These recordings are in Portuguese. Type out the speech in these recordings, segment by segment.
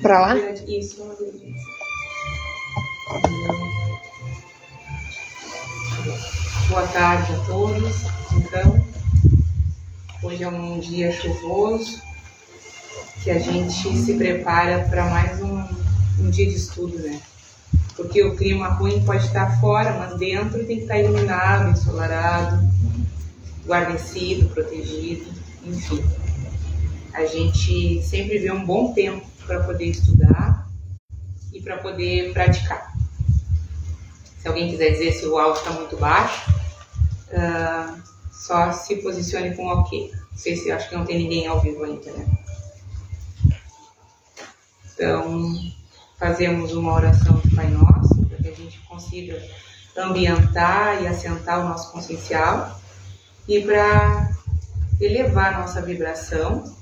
Pra lá? Isso. Boa tarde a todos. Então, hoje é um dia chuvoso, que a gente se prepara para mais um dia de estudo, né? Porque o clima ruim pode estar fora, mas dentro tem que estar iluminado, ensolarado, guarnecido, protegido, enfim. A gente sempre vê um bom tempo para poder estudar e para poder praticar. Se alguém quiser dizer se o áudio está muito baixo, só se posicione com ok. Não sei se acho que não tem ninguém ao vivo ainda, né? Então, fazemos uma oração do Pai Nosso, para que a gente consiga ambientar e assentar o nosso consciencial e para elevar a nossa vibração,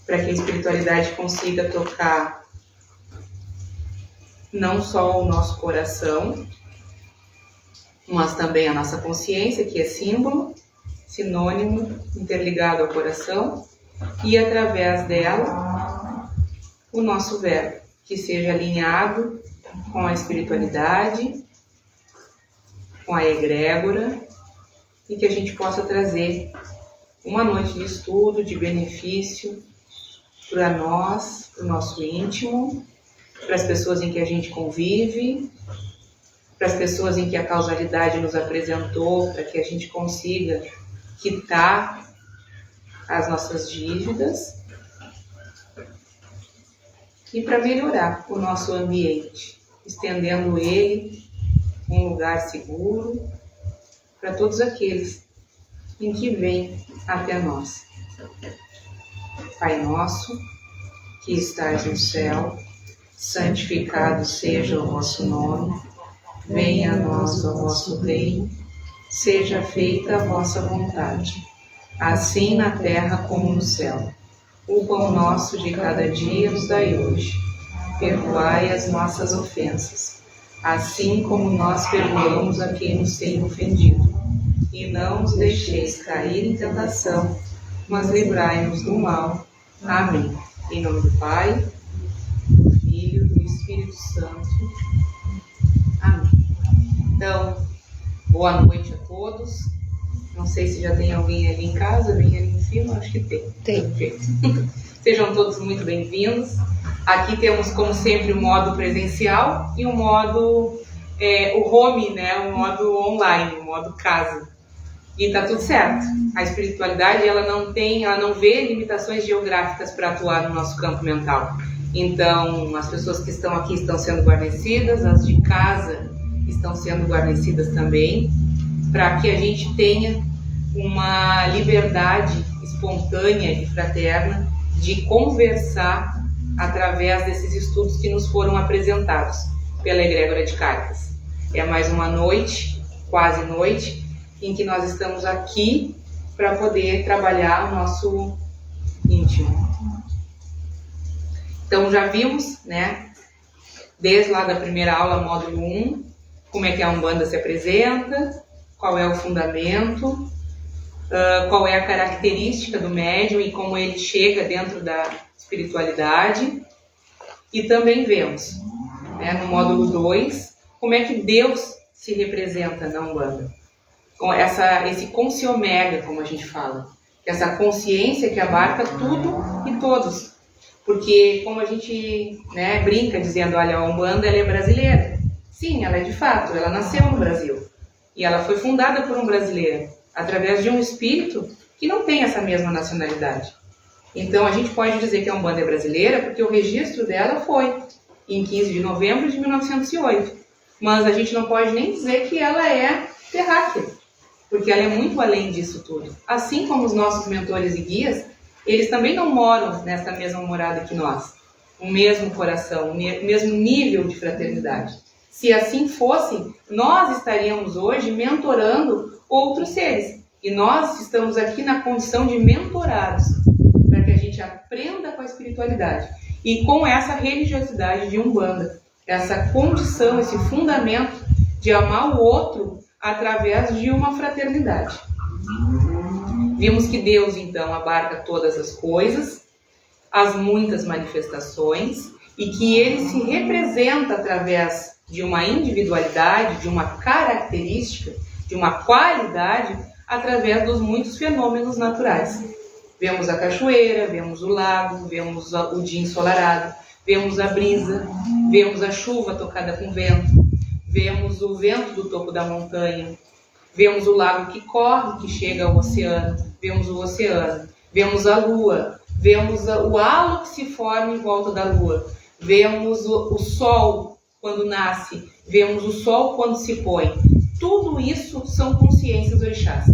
para que a espiritualidade consiga tocar não só o nosso coração, mas também a nossa consciência, que é símbolo, sinônimo, interligado ao coração, e através dela, o nosso verbo, que seja alinhado com a espiritualidade, com a egrégora, e que a gente possa trazer uma noite de estudo, de benefício para nós, para o nosso íntimo, para as pessoas em que a gente convive, para as pessoas em que a causalidade nos apresentou, para que a gente consiga quitar as nossas dívidas e para melhorar o nosso ambiente, estendendo ele um lugar seguro para todos aqueles em que vêm até nós. Pai nosso, que estás no céu, santificado seja o vosso nome, venha a nós o vosso reino, seja feita a vossa vontade, assim na terra como no céu. O pão nosso de cada dia nos dai hoje. Perdoai as nossas ofensas, assim como nós perdoamos a quem nos tem ofendido. E não nos deixeis cair em tentação, mas livrai-nos do mal. Amém. Em nome do Pai, do Filho e do Espírito Santo. Amém. Então, boa noite a todos. Não sei se já tem alguém ali em casa, bem ali em cima, acho que tem. Tem. Sejam todos muito bem-vindos. Aqui temos, como sempre, o modo presencial e o modo, o home, né? O modo online, o modo casa. E tá tudo certo. A espiritualidade, ela não vê limitações geográficas para atuar no nosso campo mental. Então, as pessoas que estão aqui estão sendo guarnecidas, as de casa estão sendo guarnecidas também, para que a gente tenha uma liberdade espontânea e fraterna de conversar através desses estudos que nos foram apresentados pela egrégora de Caritas. É mais uma noite, quase noite, em que nós estamos aqui para poder trabalhar o nosso íntimo. Então já vimos, né, desde lá da primeira aula, módulo 1, como é que a Umbanda se apresenta, qual é o fundamento, qual é a característica do médium e como ele chega dentro da espiritualidade. E também vemos, né, no módulo 2, como é que Deus se representa na Umbanda. Com esse consciomega, como a gente fala, essa consciência que abarca tudo e todos. Porque como a gente, né, brinca dizendo, olha, a Umbanda ela é brasileira. Sim, ela é de fato, ela nasceu no Brasil. E ela foi fundada por um brasileiro, através de um espírito que não tem essa mesma nacionalidade. Então a gente pode dizer que a Umbanda é brasileira porque o registro dela foi em 15 de novembro de 1908. Mas a gente não pode nem dizer que ela é terráquea, porque ela é muito além disso tudo. Assim como os nossos mentores e guias, eles também não moram nessa mesma morada que nós. O mesmo coração, o mesmo nível de fraternidade. Se assim fosse, nós estaríamos hoje mentorando outros seres. E nós estamos aqui na condição de mentorados, para que a gente aprenda com a espiritualidade. E com essa religiosidade de Umbanda, essa condição, esse fundamento de amar o outro através de uma fraternidade. Vimos que Deus, então, abarca todas as coisas as muitas manifestações e que ele se representa através de uma individualidade, de uma característica, de uma qualidade, através dos muitos fenômenos naturais. Vemos a cachoeira, vemos o lago, vemos o dia ensolarado, vemos a brisa, vemos a chuva tocada com vento, vemos o vento do topo da montanha, vemos o lago que corre, que chega ao oceano, vemos o oceano, vemos a lua, vemos o halo que se forma em volta da lua, vemos o sol quando nasce, vemos o sol quando se põe. Tudo isso são consciências orixás.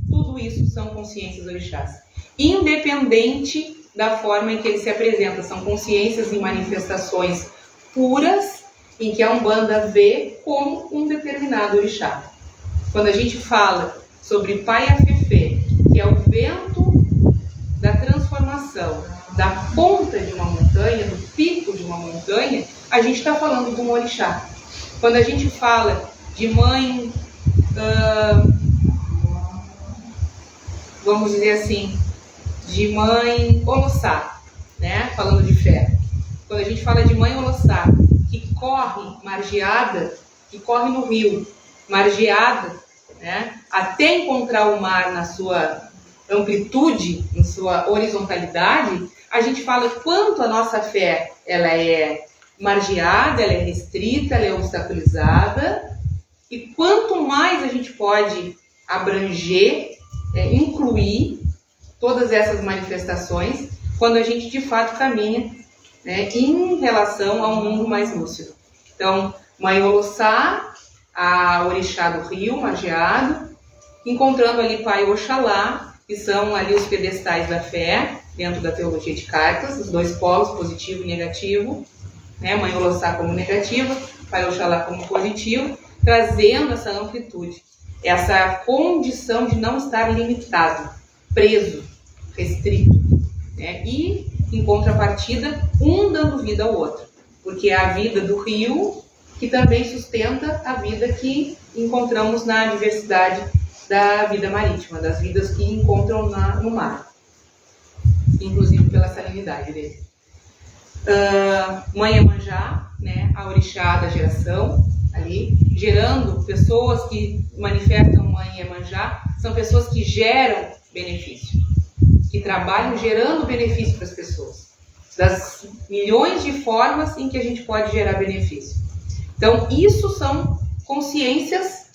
Tudo isso são consciências orixás. Independente da forma em que ele se apresenta, são consciências e manifestações puras em que a Umbanda vê como um determinado orixá. Quando a gente fala sobre Paiafefê, que é o vento da transformação, da ponta de uma montanha, do pico de uma montanha, a gente está falando de um orixá. Quando a gente fala de mãe, vamos dizer assim, de mãe Olossá, né? Falando de fé. Quando a gente fala de mãe Olossá, que corre margeada, que corre no rio, margeada, né? Até encontrar o mar na sua amplitude, na sua horizontalidade, a gente fala quanto a nossa fé ela é margeada, ela é restrita, ela é obstaculizada, e quanto mais a gente pode abranger, incluir todas essas manifestações, quando a gente de fato caminha, né, em relação a um mundo mais lúcido. Então, Mãe Olossá, a orixá do rio, margeado, encontrando ali Pai Oxalá, que são ali os pedestais da fé, dentro da teologia de cartas, os dois polos, positivo e negativo, né? Mãe Olossá como negativa, Pai Oxalá como positivo, trazendo essa amplitude, essa condição de não estar limitado, preso, restrito, né? E, em contrapartida, um dando vida ao outro, porque é a vida do rio que também sustenta a vida que encontramos na diversidade da vida marítima, das vidas que encontram no mar, inclusive pela salinidade dele. Mãe Iemanjá, né, a orixá da geração, ali, gerando pessoas que manifestam Mãe Iemanjá, são pessoas que geram benefício, que trabalham gerando benefício para as pessoas, das milhões de formas em que a gente pode gerar benefício. Então, isso são consciências,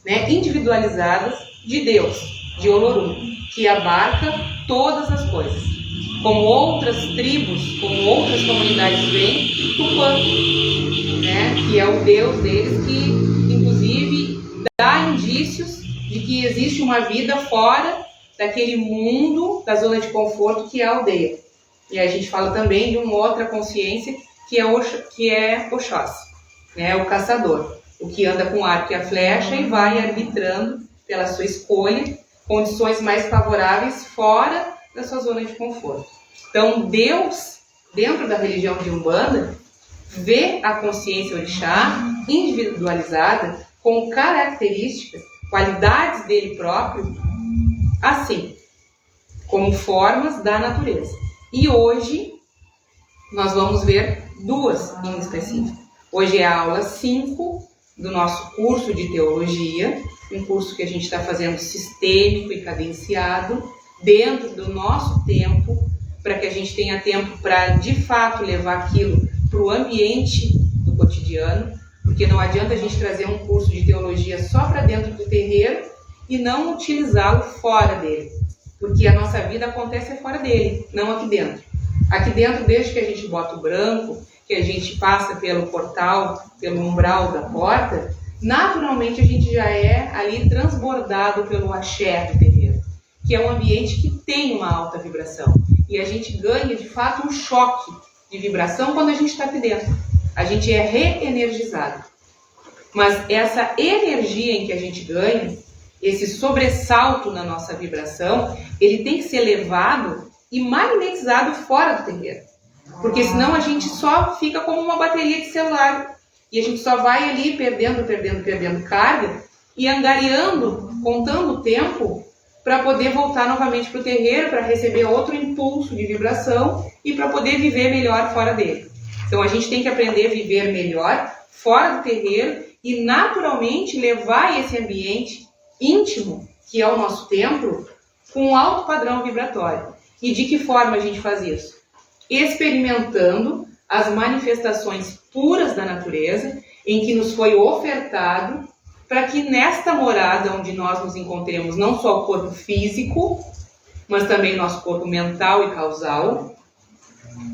né, individualizadas de Deus, de Olorum, que abarca todas as coisas. Como outras tribos, como outras comunidades veem, Tupã, né, que é o Deus deles, que inclusive dá indícios de que existe uma vida fora daquele mundo, da zona de conforto que é a aldeia. E aí a gente fala também de uma outra consciência que é Oxóssi, né, o caçador, o que anda com o arco e a flecha e vai arbitrando pela sua escolha condições mais favoráveis fora da sua zona de conforto. Então Deus, dentro da religião de Umbanda, vê a consciência orixá individualizada com características, qualidades dele próprio, assim, como formas da natureza. E hoje nós vamos ver duas em específico. Hoje é a aula 5 do nosso curso de teologia, um curso que a gente está fazendo sistêmico e cadenciado, dentro do nosso tempo, para que a gente tenha tempo para, de fato, levar aquilo para o ambiente do cotidiano, porque não adianta a gente trazer um curso de teologia só para dentro do terreiro e não utilizá-lo fora dele, porque a nossa vida acontece fora dele, não aqui dentro. Aqui dentro, desde que a gente bota o branco, que a gente passa pelo portal, pelo umbral da porta, naturalmente a gente já é ali transbordado pelo axé do terreiro, que é um ambiente que tem uma alta vibração. E a gente ganha, de fato, um choque de vibração quando a gente está aqui dentro. A gente é reenergizado. Mas essa energia em que a gente ganha, esse sobressalto na nossa vibração, ele tem que ser levado e magnetizado fora do terreiro. Porque senão a gente só fica como uma bateria de celular. E a gente só vai ali perdendo carga e angariando, contando o tempo para poder voltar novamente para o terreiro, para receber outro impulso de vibração e para poder viver melhor fora dele. Então a gente tem que aprender a viver melhor fora do terreiro e naturalmente levar esse ambiente íntimo, que é o nosso templo, com um alto padrão vibratório. E de que forma a gente faz isso? Experimentando as manifestações puras da natureza, em que nos foi ofertado, para que nesta morada onde nós nos encontremos, não só o corpo físico, mas também nosso corpo mental e causal,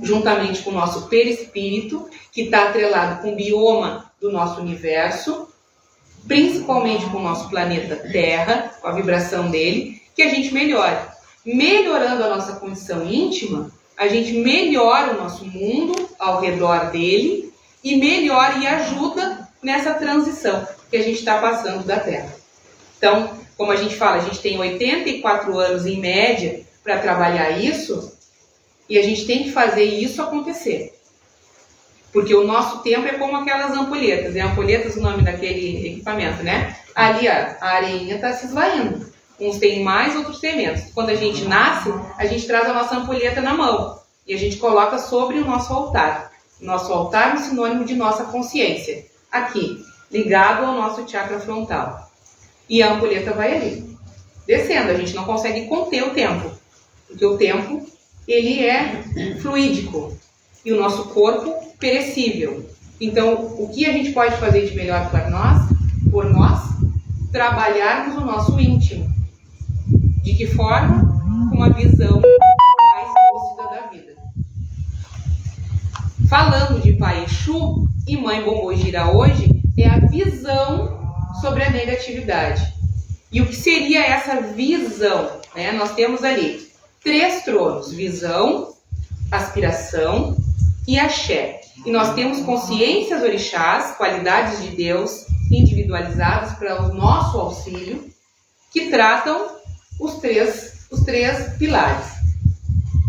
juntamente com o nosso perispírito, que está atrelado com o bioma do nosso universo, principalmente com o nosso planeta Terra, com a vibração dele, que a gente melhore. Melhorando a nossa condição íntima, a gente melhora o nosso mundo ao redor dele e melhora e ajuda nessa transição que a gente está passando da Terra. Então, como a gente fala, a gente tem 84 anos em média para trabalhar isso e a gente tem que fazer isso acontecer. Porque o nosso tempo é como aquelas ampulhetas. Ampulhetas é o nome daquele equipamento, né? Ali a areinha está se esvaindo. Uns têm mais, outros têm menos. Quando a gente nasce, a gente traz a nossa ampulheta na mão e a gente coloca sobre o nosso altar. Nosso altar é um sinônimo de nossa consciência. Aqui, ligado ao nosso chakra frontal. E a ampulheta vai ali, descendo. A gente não consegue conter o tempo, porque o tempo ele é fluídico e o nosso corpo perecível. Então, o que a gente pode fazer de melhor por nós, trabalharmos o nosso íntimo. De que forma? Com uma visão mais lúcida da vida. Falando de Pai Exu e Mãe Bombojira hoje, é a visão sobre a negatividade. E o que seria essa visão? Né? Nós temos ali 3 tronos: visão, aspiração e axé. E nós temos consciências orixás, qualidades de Deus individualizadas para o nosso auxílio, que tratam os três pilares.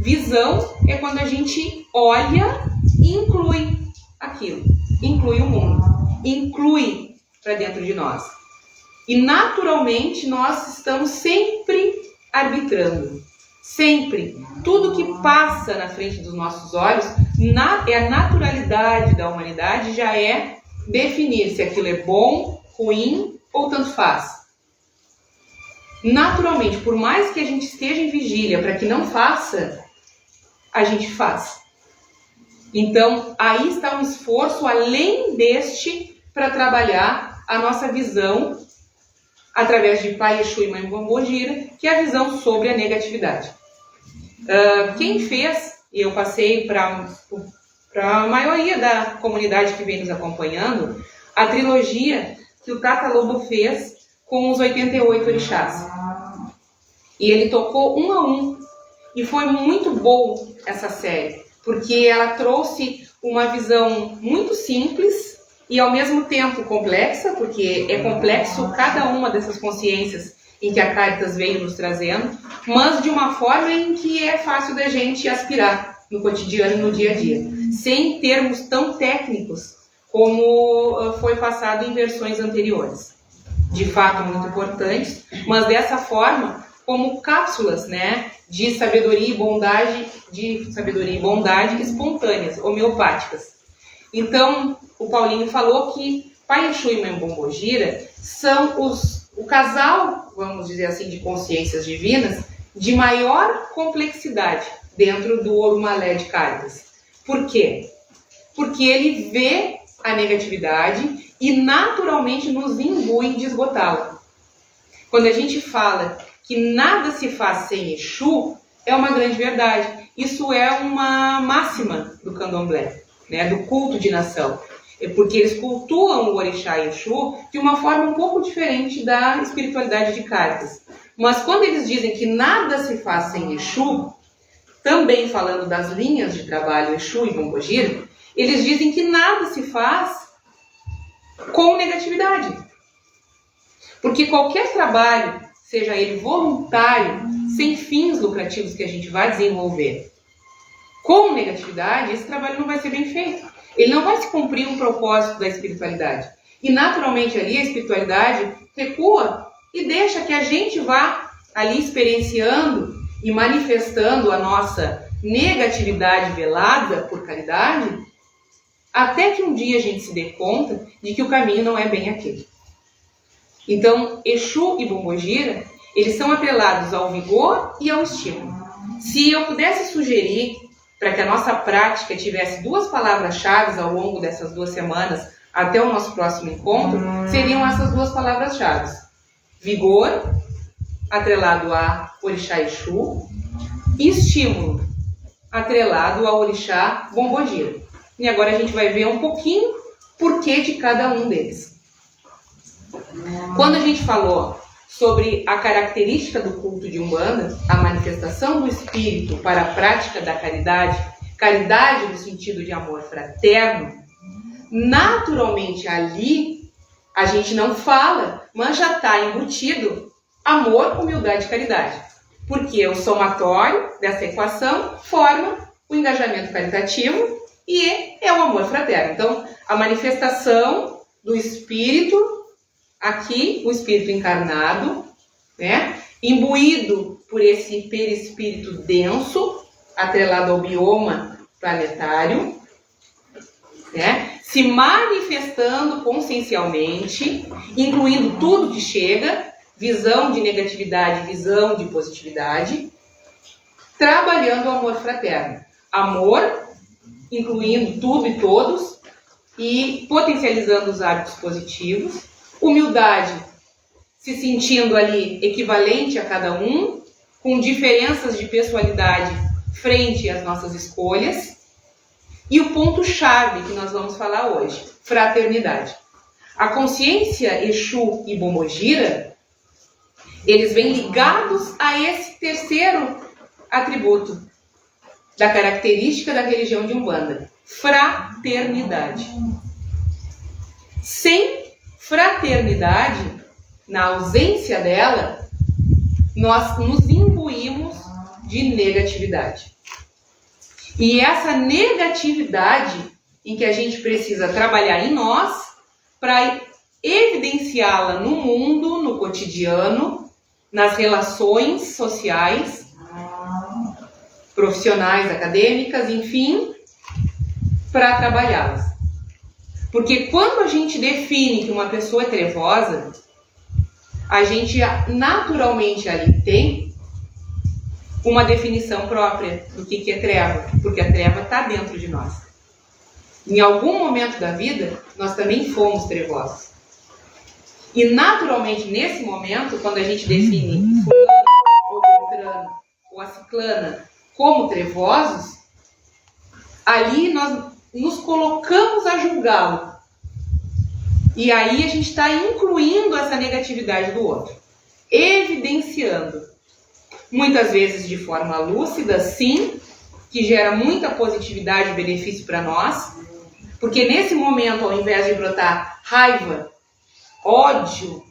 Visão é quando a gente olha e inclui aquilo, inclui o mundo, inclui para dentro de nós. E naturalmente nós estamos sempre arbitrando. Sempre. Tudo que passa na frente dos nossos olhos, é a naturalidade da humanidade, já é definir se aquilo é bom, ruim ou tanto faz. Naturalmente, por mais que a gente esteja em vigília para que não faça, a gente faz. Então, aí está um esforço além deste para trabalhar a nossa visão através de Pai Exu e Mãe Bombojira, que é a visão sobre a negatividade. Quem fez, e eu passei para a maioria da comunidade que vem nos acompanhando, a trilogia que o Tata Lobo fez com os 88 orixás. E ele tocou um a um. E foi muito bom essa série, porque ela trouxe uma visão muito simples e ao mesmo tempo complexa, porque é complexo cada uma dessas consciências em que a Caritas veio nos trazendo, mas de uma forma em que é fácil da gente aspirar no cotidiano, no dia a dia, sem termos tão técnicos como foi passado em versões anteriores. De fato, muito importantes, mas dessa forma, como cápsulas, né, de sabedoria e bondade espontâneas, homeopáticas. Então, o Paulinho falou que Pai Exu e Mãe Bombojira são o casal, vamos dizer assim, de consciências divinas de maior complexidade dentro do Orumbalé de Caritas. Por quê? Porque ele vê a negatividade e naturalmente nos imbui de esgotá-la. Quando a gente fala que nada se faz sem Exu, é uma grande verdade. Isso é uma máxima do candomblé, né, do culto de nação. É porque eles cultuam o orixá e Exu de uma forma um pouco diferente da espiritualidade de Caritas. Mas quando eles dizem que nada se faz sem Exu, também falando das linhas de trabalho Exu e Bombojira, eles dizem que nada se faz com negatividade. Porque qualquer trabalho, seja ele voluntário, sem fins lucrativos que a gente vai desenvolver, com negatividade, esse trabalho não vai ser bem feito. Ele não vai se cumprir um propósito da espiritualidade. E naturalmente ali a espiritualidade recua e deixa que a gente vá ali experienciando e manifestando a nossa negatividade velada por caridade, até que um dia a gente se dê conta de que o caminho não é bem aquele. Então, Exu e Pombogira, eles são atrelados ao vigor e ao estímulo. Se eu pudesse sugerir para que a nossa prática tivesse 2 palavras-chave ao longo dessas 2 semanas, até o nosso próximo encontro, seriam essas 2 palavras-chave. Vigor, atrelado a Orixá Exu, e estímulo, atrelado ao Orixá Pombogira. E agora a gente vai ver um pouquinho porquê de cada um deles. Quando a gente falou sobre a característica do culto de Umbanda, a manifestação do espírito para a prática da caridade, caridade no sentido de amor fraterno, naturalmente ali a gente não fala, mas já está embutido amor, humildade e caridade. Porque o somatório dessa equação forma o engajamento caritativo e é o amor fraterno. Então, a manifestação do espírito, aqui o espírito encarnado, né, imbuído por esse perispírito denso, atrelado ao bioma planetário, né, se manifestando consciencialmente, incluindo tudo que chega, visão de negatividade, visão de positividade, trabalhando o amor fraterno. Amor, incluindo tudo e todos, e potencializando os hábitos positivos. Humildade, se sentindo ali equivalente a cada um, com diferenças de pessoalidade frente às nossas escolhas. E o ponto-chave que nós vamos falar hoje, fraternidade. A consciência Exu e Pombogira, eles vêm ligados a esse terceiro atributo da característica da religião de Umbanda, fraternidade. Sem fraternidade, na ausência dela, nós nos imbuímos de negatividade. E essa negatividade em que a gente precisa trabalhar em nós para evidenciá-la no mundo, no cotidiano, nas relações sociais, profissionais, acadêmicas, enfim, para trabalhá-las. Porque quando a gente define que uma pessoa é trevosa, a gente naturalmente ali tem uma definição própria do que é treva, porque a treva está dentro de nós. Em algum momento da vida, nós também fomos trevosos. E naturalmente, nesse momento, quando a gente define fulano, ou beltrano, ou a ciclana como trevosos, ali nós nos colocamos a julgá-lo. E aí a gente está incluindo essa negatividade do outro, evidenciando. Muitas vezes de forma lúcida, sim, que gera muita positividade e benefício para nós, porque nesse momento, ao invés de brotar raiva, ódio,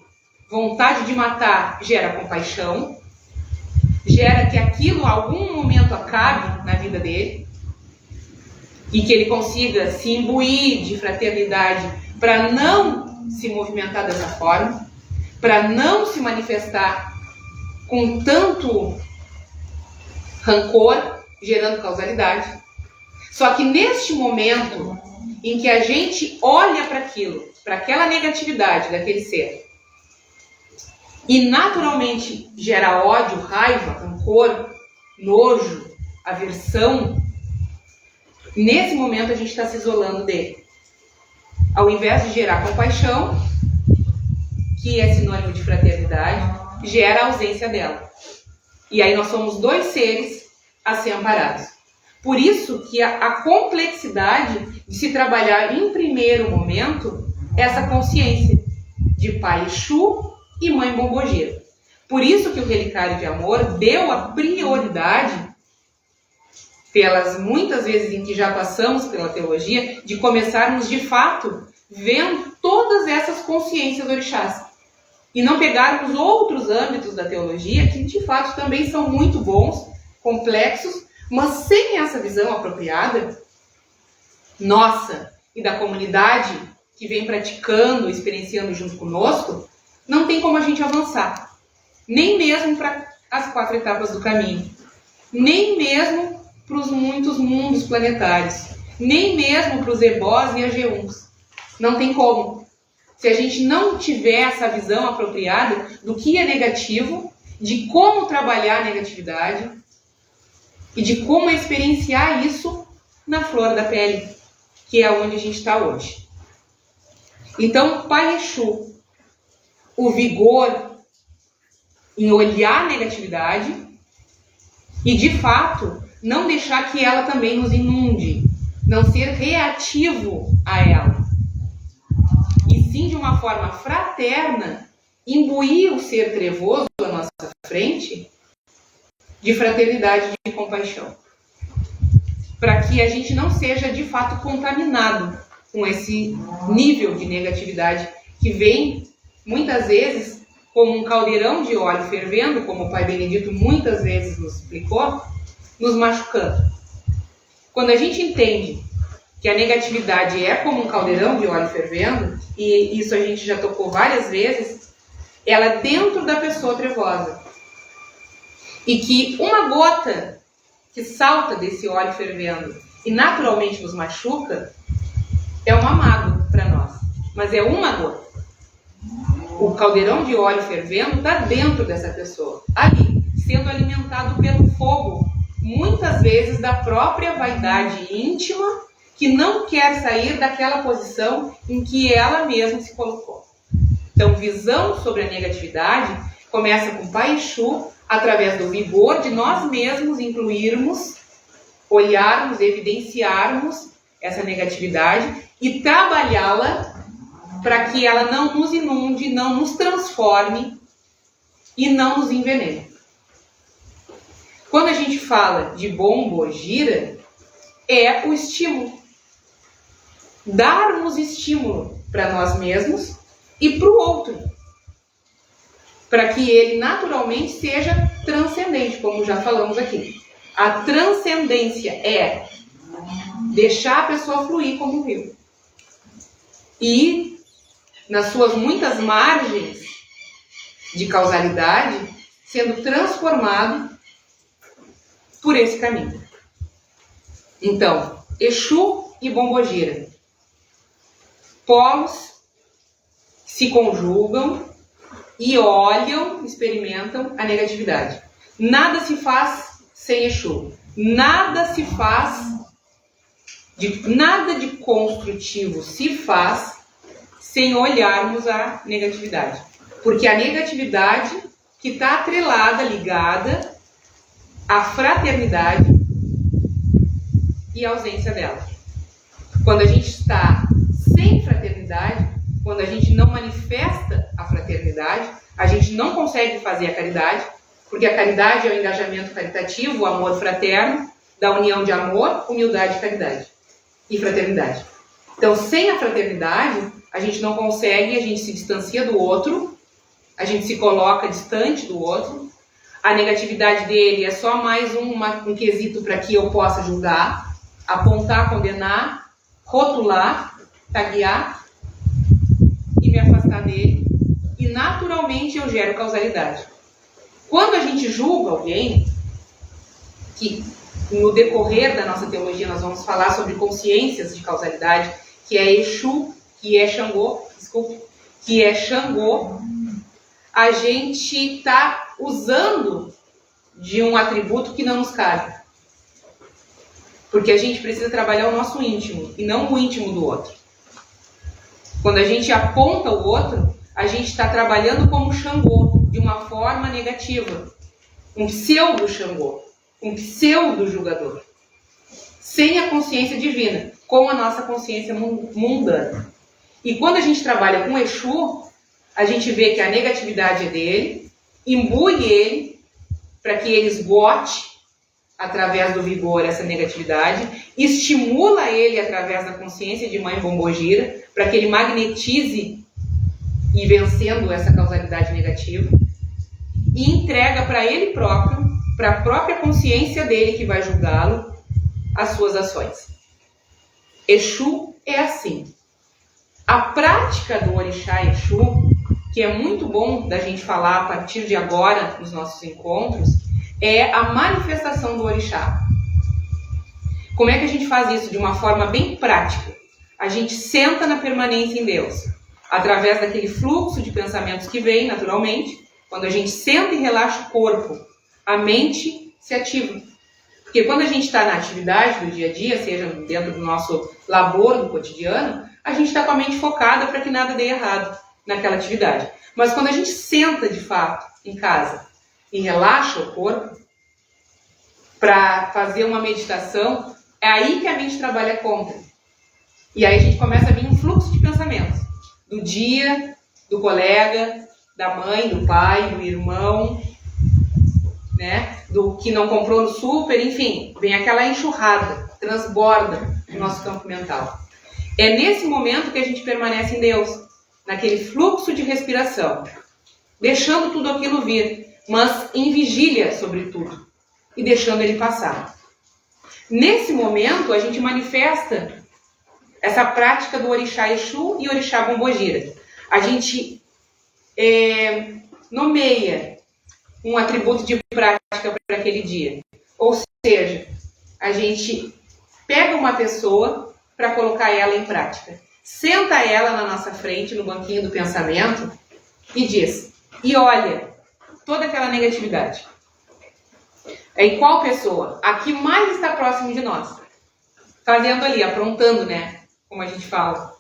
vontade de matar, gera compaixão, gera que aquilo em algum momento acabe na vida dele e que ele consiga se imbuir de fraternidade para não se movimentar dessa forma, para não se manifestar com tanto rancor, gerando causalidade. Só que neste momento em que a gente olha para aquilo, para aquela negatividade daquele ser, e naturalmente gera ódio, raiva, rancor, nojo, aversão, nesse momento a gente está se isolando dele. Ao invés de gerar compaixão, que é sinônimo de fraternidade, gera a ausência dela. E aí nós somos 2 seres a ser amparados. Por isso que a complexidade de se trabalhar em primeiro momento essa consciência de pai Exu e mãe Pombogira. Por isso que o Relicário de Amor deu a prioridade, pelas muitas vezes em que já passamos pela teologia, de começarmos de fato vendo todas essas consciências orixás. E não pegarmos outros âmbitos da teologia que de fato também são muito bons, complexos, mas sem essa visão apropriada, nossa e da comunidade que vem praticando, experienciando junto conosco, não tem como a gente avançar. Nem mesmo para as 4 etapas do caminho. Nem mesmo para os muitos mundos planetários. Nem mesmo para os ebós e AG1s. Não tem como. Se a gente não tiver essa visão apropriada do que é negativo, de como trabalhar a negatividade e de como experienciar isso na flor da pele, que é onde a gente está hoje. Então, Pai Exu, o vigor em olhar a negatividade e, de fato, não deixar que ela também nos inunde, não ser reativo a ela. E sim, de uma forma fraterna, imbuir o ser trevoso à nossa frente de fraternidade e de compaixão. Para que a gente não seja, de fato, contaminado com esse nível de negatividade que vem, muitas vezes, como um caldeirão de óleo fervendo, como o Pai Benedito muitas vezes nos explicou, nos machucando. Quando a gente entende que a negatividade é como um caldeirão de óleo fervendo, e isso a gente já tocou várias vezes, ela é dentro da pessoa trevosa. E que uma gota que salta desse óleo fervendo e naturalmente nos machuca, é uma mágoa para nós. Mas é uma gota. O caldeirão de óleo fervendo está dentro dessa pessoa, ali, sendo alimentado pelo fogo, muitas vezes da própria vaidade íntima, que não quer sair daquela posição em que ela mesma se colocou. Então, visão sobre a negatividade começa com Pai Exu, através do vigor de nós mesmos incluirmos, olharmos, evidenciarmos essa negatividade e trabalhá-la para que ela não nos inunde, não nos transforme e não nos envenene. Quando a gente fala de bombogira, é o estímulo. Darmos estímulo para nós mesmos e para o outro, para que ele naturalmente seja transcendente, como já falamos aqui. A transcendência é deixar a pessoa fluir como um rio. E, nas suas muitas margens de causalidade, sendo transformado por esse caminho. Então, Exu e Bombogira. Polos se conjugam e olham, experimentam a negatividade. Nada se faz sem Exu. Nada se faz, nada de construtivo se faz sem olharmos a negatividade. Porque a negatividade que está atrelada, ligada à fraternidade e à ausência dela. Quando a gente está sem fraternidade, quando a gente não manifesta a fraternidade, a gente não consegue fazer a caridade, porque a caridade é o engajamento caritativo, o amor fraterno, da união de amor, humildade, caridade e fraternidade. Então, sem a fraternidade, a gente não consegue, a gente se distancia do outro, a gente se coloca distante do outro, a negatividade dele é só mais um quesito para que eu possa julgar, apontar, condenar, rotular, taguear e me afastar dele, e naturalmente eu gero causalidade. Quando a gente julga alguém, que no decorrer da nossa teologia nós vamos falar sobre consciências de causalidade, que é Exu, que é Xangô, a gente está usando de um atributo que não nos cabe. Porque a gente precisa trabalhar o nosso íntimo e não o íntimo do outro. Quando a gente aponta o outro, a gente está trabalhando como Xangô, de uma forma negativa. Um pseudo-Xangô, um pseudo-julgador. Sem a consciência divina, com a nossa consciência mundana. E quando a gente trabalha com Exu, a gente vê que a negatividade é dele, imbui ele, para que ele esgote, através do vigor, essa negatividade, estimula ele através da consciência de Mãe Bombogira, para que ele magnetize e vencendo essa causalidade negativa, e entrega para ele próprio, para a própria consciência dele que vai julgá-lo, as suas ações. Exu é assim. A prática do Orixá Exu que é muito bom da gente falar a partir de agora nos nossos encontros, é a manifestação do orixá. Como é que a gente faz isso de uma forma bem prática? A gente senta na permanência em Deus, através daquele fluxo de pensamentos que vem naturalmente. Quando a gente senta e relaxa o corpo, a mente se ativa. Porque quando a gente está na atividade do dia a dia, seja dentro do nosso labor, do cotidiano, a gente está com a mente focada para que nada dê errado naquela atividade. Mas quando a gente senta de fato em casa e relaxa o corpo para fazer uma meditação, é aí que a mente trabalha contra. E aí a gente começa a vir um fluxo de pensamentos. Do dia, do colega, da mãe, do pai, do irmão, né? Do que não comprou no super, enfim. Vem aquela enxurrada, transborda o nosso campo mental. É nesse momento que a gente permanece em Deus, naquele fluxo de respiração, deixando tudo aquilo vir, mas em vigília sobre tudo, e deixando ele passar. Nesse momento, a gente manifesta essa prática do Orixá Exu e Orixá Pombogira. A gente nomeia um atributo de prática para aquele dia. Ou seja, a gente pega uma pessoa para colocar ela em prática. Senta ela na nossa frente, no banquinho do pensamento, e diz, e olha toda aquela negatividade. Em qual pessoa? A que mais está próximo de nós. Fazendo ali, aprontando, né? Como a gente fala.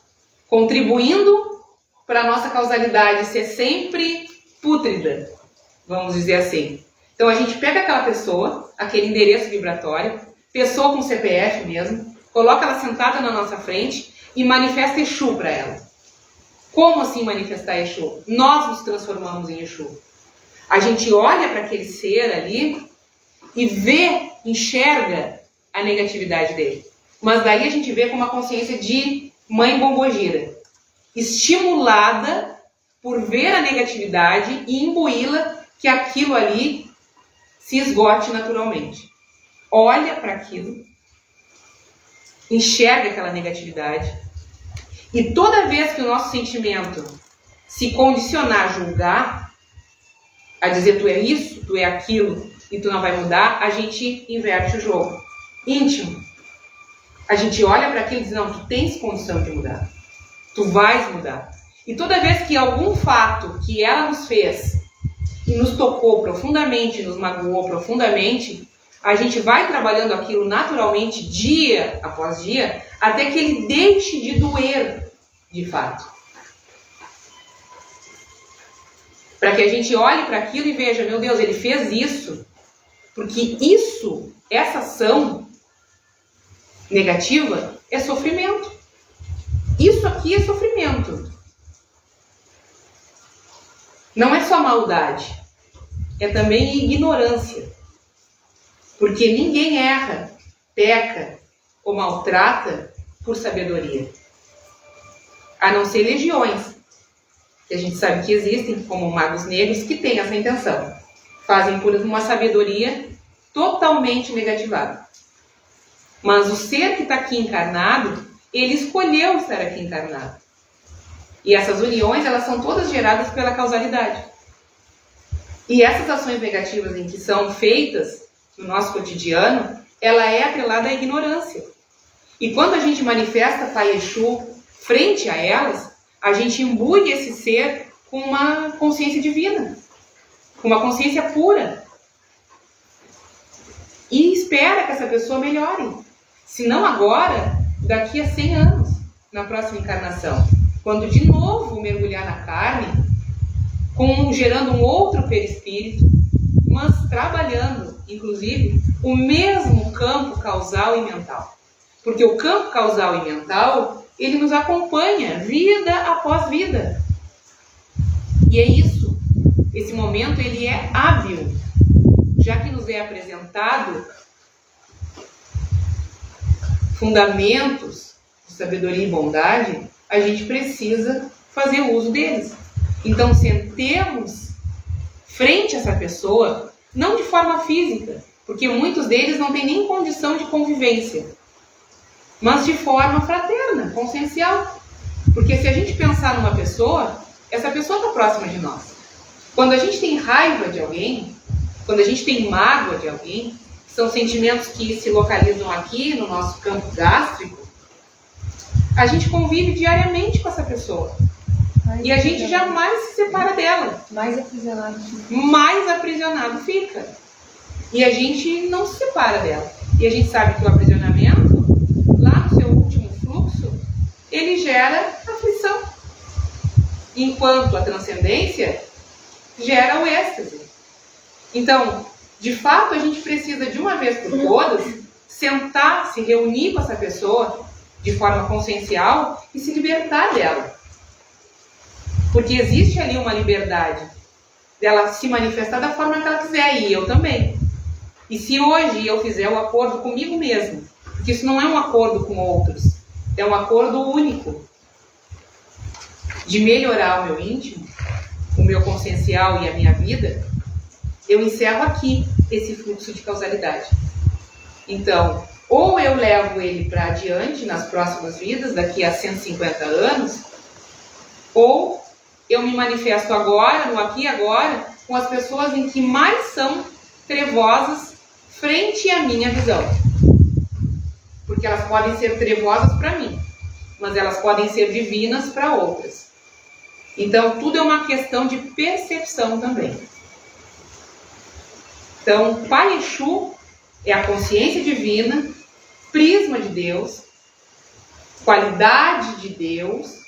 Contribuindo para a nossa causalidade ser sempre pútrida, vamos dizer assim. Então a gente pega aquela pessoa, aquele endereço vibratório, pessoa com CPF mesmo, coloca ela sentada na nossa frente e manifesta Exu para ela. Como assim manifestar Exu? Nós nos transformamos em Exu. A gente olha para aquele ser ali e vê, enxerga a negatividade dele. Mas daí a gente vê com uma consciência de mãe bombogira, estimulada por ver a negatividade e imbuí-la que aquilo ali se esgote naturalmente. Olha para aquilo, enxerga aquela negatividade, e toda vez que o nosso sentimento se condicionar a julgar, a dizer tu é isso, tu é aquilo e tu não vai mudar, a gente inverte o jogo. Íntimo. A gente olha para aquilo e diz, não, tu tens condição de mudar. Tu vais mudar. E toda vez que algum fato que ela nos fez e nos tocou profundamente, nos magoou profundamente, a gente vai trabalhando aquilo naturalmente dia após dia, até que ele deixe de doer de fato. Para que a gente olhe para aquilo e veja, meu Deus, ele fez isso, porque isso, essa ação negativa é sofrimento. Isso aqui é sofrimento. Não é só maldade, é também ignorância. Porque ninguém erra, peca ou maltrata por sabedoria. A não ser legiões, que a gente sabe que existem, como magos negros, que têm essa intenção. Fazem por uma sabedoria totalmente negativada. Mas o ser que está aqui encarnado, ele escolheu estar aqui encarnado. E essas uniões, elas são todas geradas pela causalidade. E essas ações negativas em que são feitas no nosso cotidiano, ela é atrelada à ignorância. E quando a gente manifesta Pai Exu frente a elas, a gente imbui esse ser com uma consciência divina, com uma consciência pura. E espera que essa pessoa melhore. Se não agora, daqui a 100 anos, na próxima encarnação. Quando de novo mergulhar na carne, gerando um outro perispírito, mas trabalhando, inclusive, o mesmo campo causal e mental. Porque o campo causal e mental, ele nos acompanha vida após vida. E é isso. Esse momento, ele é hábil. Já que nos é apresentado fundamentos de sabedoria e bondade, a gente precisa fazer uso deles. Então, sentemos frente a essa pessoa, não de forma física, porque muitos deles não têm nem condição de convivência, mas de forma fraterna, consciencial. Porque se a gente pensar numa pessoa, essa pessoa está próxima de nós. Quando a gente tem raiva de alguém, quando a gente tem mágoa de alguém, são sentimentos que se localizam aqui no nosso campo gástrico, a gente convive diariamente com essa pessoa. E a gente jamais se separa dela. Mais aprisionado fica. Mais aprisionado fica. E a gente não se separa dela. E a gente sabe que o aprisionamento, lá no seu último fluxo, ele gera aflição. Enquanto a transcendência gera o êxtase. Então, de fato, a gente precisa de uma vez por todas sentar, se reunir com essa pessoa de forma consciencial e se libertar dela. Porque existe ali uma liberdade dela se manifestar da forma que ela quiser, e eu também. E se hoje eu fizer o acordo comigo mesmo, porque isso não é um acordo com outros, é um acordo único de melhorar o meu íntimo, o meu consciencial e a minha vida, eu encerro aqui esse fluxo de causalidade. Então, ou eu levo ele para adiante nas próximas vidas, daqui a 150 anos, ou eu me manifesto agora, no aqui e agora, com as pessoas em que mais são trevosas frente à minha visão. Porque elas podem ser trevosas para mim, mas elas podem ser divinas para outras. Então, tudo é uma questão de percepção também. Então, Pai Exu é a consciência divina, prisma de Deus, qualidade de Deus,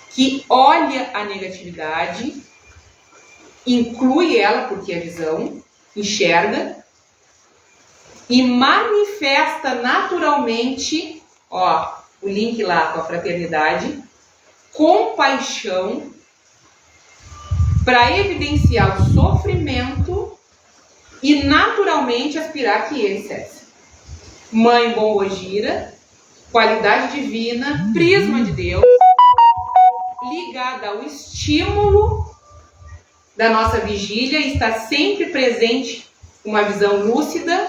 que olha a negatividade, inclui ela, porque é visão, enxerga, e manifesta naturalmente, ó, o link lá com a fraternidade, compaixão, para evidenciar o sofrimento e naturalmente aspirar que ele cesse. Mãe Bombogira, qualidade divina, prisma de Deus, ligada ao estímulo da nossa vigília, está sempre presente uma visão lúcida,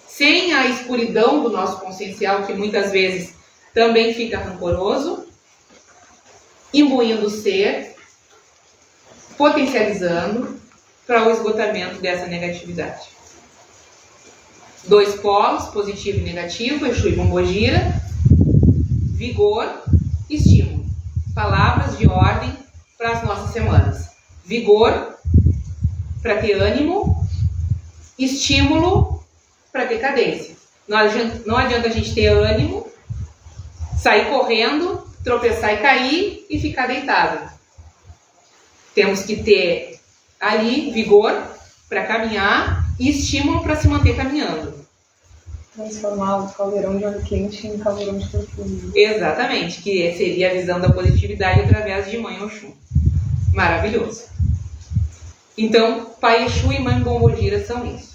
sem a escuridão do nosso consciencial, que muitas vezes também fica rancoroso, imbuindo o ser, potencializando para o esgotamento dessa negatividade. 2 polos, positivo e negativo, Exu e Bombogira, vigor, estímulo. Palavras de ordem para as nossas semanas. Vigor, para ter ânimo, estímulo, para ter cadência. Não adianta a gente ter ânimo, sair correndo, tropeçar e cair e ficar deitado. Temos que ter ali vigor para caminhar e estímulo para se manter caminhando. Transformar o caldeirão de óleo quente em caldeirão de perfume. Exatamente, que seria a visão da positividade através de Mãe Oxum. Maravilhoso. Então, Pai Exu e Mãe Bombogira são isso.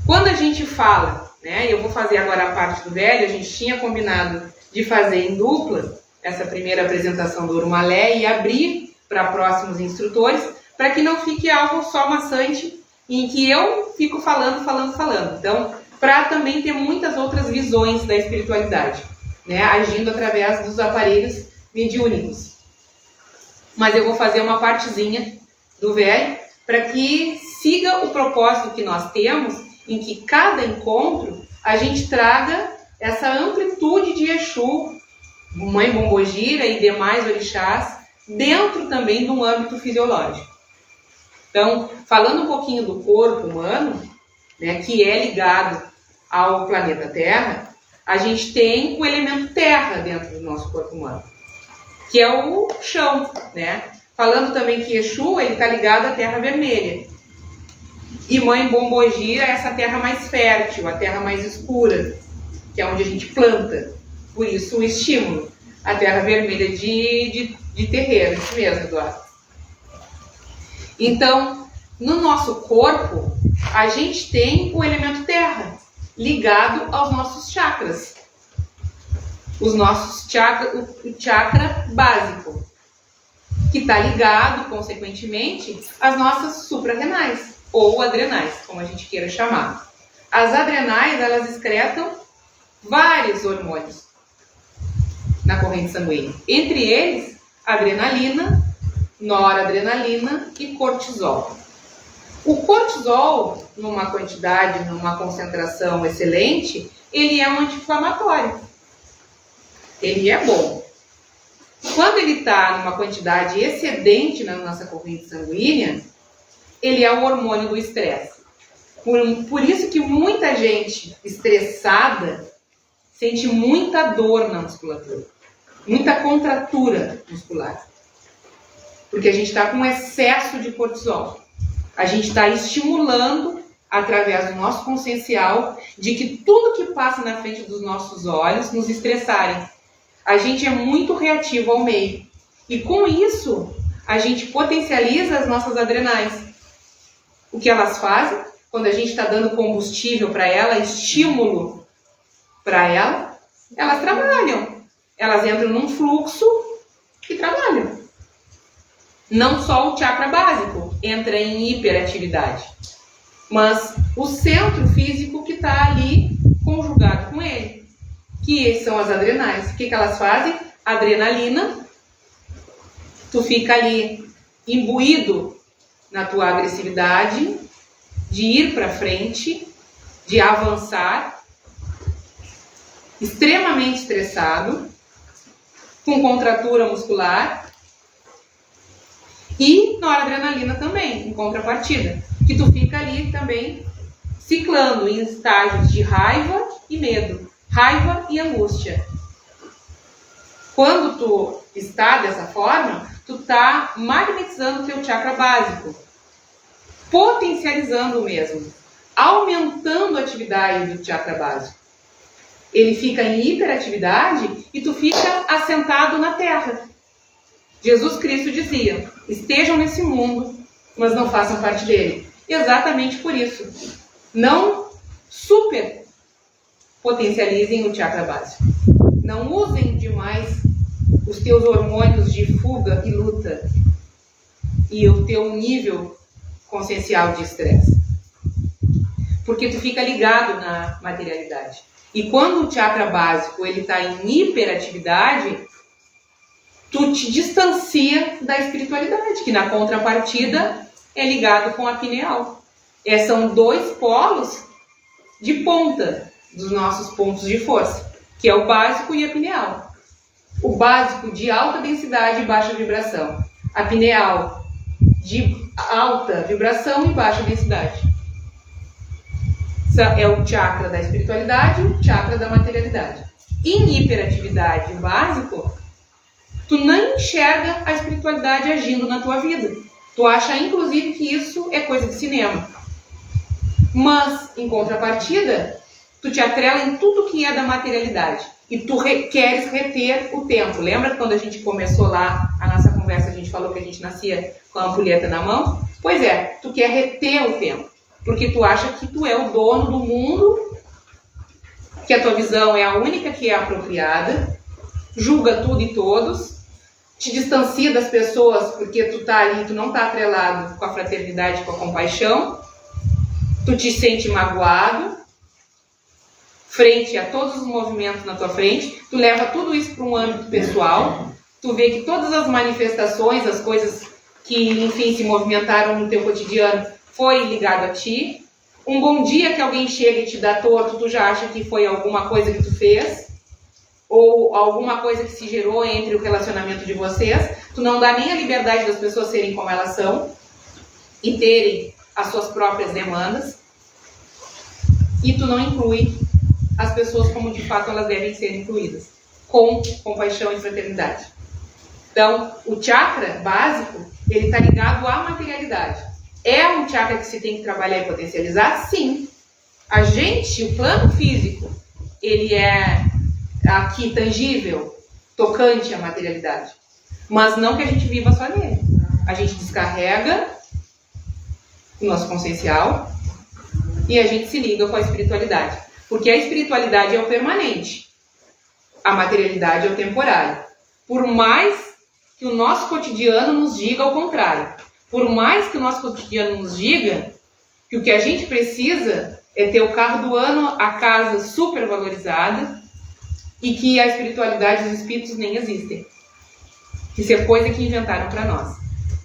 Quando a gente fala, né, eu vou fazer agora a parte do velho, a gente tinha combinado de fazer em dupla essa primeira apresentação do Urumalé e abrir para próximos instrutores, para que não fique algo só maçante em que eu fico falando. Então, para também ter muitas outras visões da espiritualidade, né, agindo através dos aparelhos mediúnicos. Mas eu vou fazer uma partezinha do velho para que siga o propósito que nós temos, em que cada encontro a gente traga essa amplitude de Exu, Mãe Bombogira e demais orixás, dentro também de um âmbito fisiológico. Então, falando um pouquinho do corpo humano, né, que é ligado ao planeta Terra, a gente tem o elemento terra dentro do nosso corpo humano, que é o chão, né? Falando também que Exu, ele está ligado à terra vermelha. E Mãe Bombogira é essa terra mais fértil, a terra mais escura, que é onde a gente planta. Por isso o estímulo, a terra vermelha de terreiro, isso mesmo, Eduardo. Então, no nosso corpo, a gente tem o elemento terra, ligado aos nossos chakras. Os nossos chakras, o chakra básico, que está ligado, consequentemente, às nossas suprarrenais, ou adrenais, como a gente queira chamar. As adrenais, elas excretam vários hormônios na corrente sanguínea. Entre eles, a adrenalina, noradrenalina e cortisol. O cortisol, numa quantidade, numa concentração excelente, ele é um anti-inflamatório. Ele é bom. Quando ele está numa quantidade excedente na nossa corrente sanguínea, ele é o hormônio do estresse. Por isso que muita gente estressada sente muita dor na musculatura, muita contratura muscular. Porque a gente está com excesso de cortisol. A gente está estimulando, através do nosso consciencial, de que tudo que passa na frente dos nossos olhos nos estressarem. A gente é muito reativo ao meio. E com isso, a gente potencializa as nossas adrenais. O que elas fazem? Quando a gente está dando combustível para ela, estímulo para ela, elas trabalham. Elas entram num fluxo e trabalham. Não só o chakra básico entra em hiperatividade, mas o centro físico que está ali conjugado com ele, que são as adrenais. O que elas fazem? Adrenalina, tu fica ali imbuído na tua agressividade, de ir para frente, de avançar, extremamente estressado, com contratura muscular. E noradrenalina também, em contrapartida, que tu fica ali também ciclando em estágios de raiva e medo, raiva e angústia. Quando tu está dessa forma, tu está magnetizando o teu chakra básico, potencializando o mesmo, aumentando a atividade do chakra básico. Ele fica em hiperatividade e tu fica assentado na terra. Jesus Cristo dizia: estejam nesse mundo, mas não façam parte dele. Exatamente por isso. Não super potencializem o chakra básico. Não usem demais os teus hormônios de fuga e luta e o teu nível consciencial de estresse. Porque tu fica ligado na materialidade. E quando o chakra básico ele está em hiperatividade, tu te distancia da espiritualidade, que na contrapartida é ligado com a pineal. São dois polos de ponta dos nossos pontos de força, que é o básico e a pineal. O básico de alta densidade e baixa vibração. A pineal de alta vibração e baixa densidade. É o chakra da espiritualidade e o chakra da materialidade. Em hiperatividade básico, tu não enxerga a espiritualidade agindo na tua vida. Tu acha, inclusive, que isso é coisa de cinema. Mas, em contrapartida, tu te atrela em tudo que é da materialidade. E tu queres reter o tempo. Lembra que quando a gente começou lá a nossa conversa, a gente falou que a gente nascia com a ampulheta na mão? Pois é, tu quer reter o tempo. Porque tu acha que tu é o dono do mundo, que a tua visão é a única que é apropriada, julga tudo e todos, te distancia das pessoas porque tu tá ali, tu não tá atrelado com a fraternidade, com a compaixão, tu te sente magoado frente a todos os movimentos na tua frente, tu leva tudo isso para um âmbito pessoal, tu vê que todas as manifestações, as coisas que, enfim, se movimentaram no teu cotidiano foi ligado a ti. Um bom dia que alguém chega e te dá torto, tu já acha que foi alguma coisa que tu fez, ou alguma coisa que se gerou entre o relacionamento de vocês. Tu não dá nem a liberdade das pessoas serem como elas são e terem as suas próprias demandas, e tu não inclui as pessoas como de fato elas devem ser incluídas, com compaixão e fraternidade. Então, o chakra básico, ele está ligado à materialidade. É um chakra que se tem que trabalhar e potencializar? Sim. A gente, o plano físico, ele é aqui tangível, tocante à materialidade. Mas não que a gente viva só nele. A gente descarrega o nosso consciencial e a gente se liga com a espiritualidade. Porque a espiritualidade é o permanente. A materialidade é o temporário. Por mais que o nosso cotidiano nos diga o contrário. Por mais que o nosso cotidiano nos diga que o que a gente precisa é ter o carro do ano, a casa super valorizada e que a espiritualidade e os espíritos nem existem. Isso é coisa que inventaram para nós.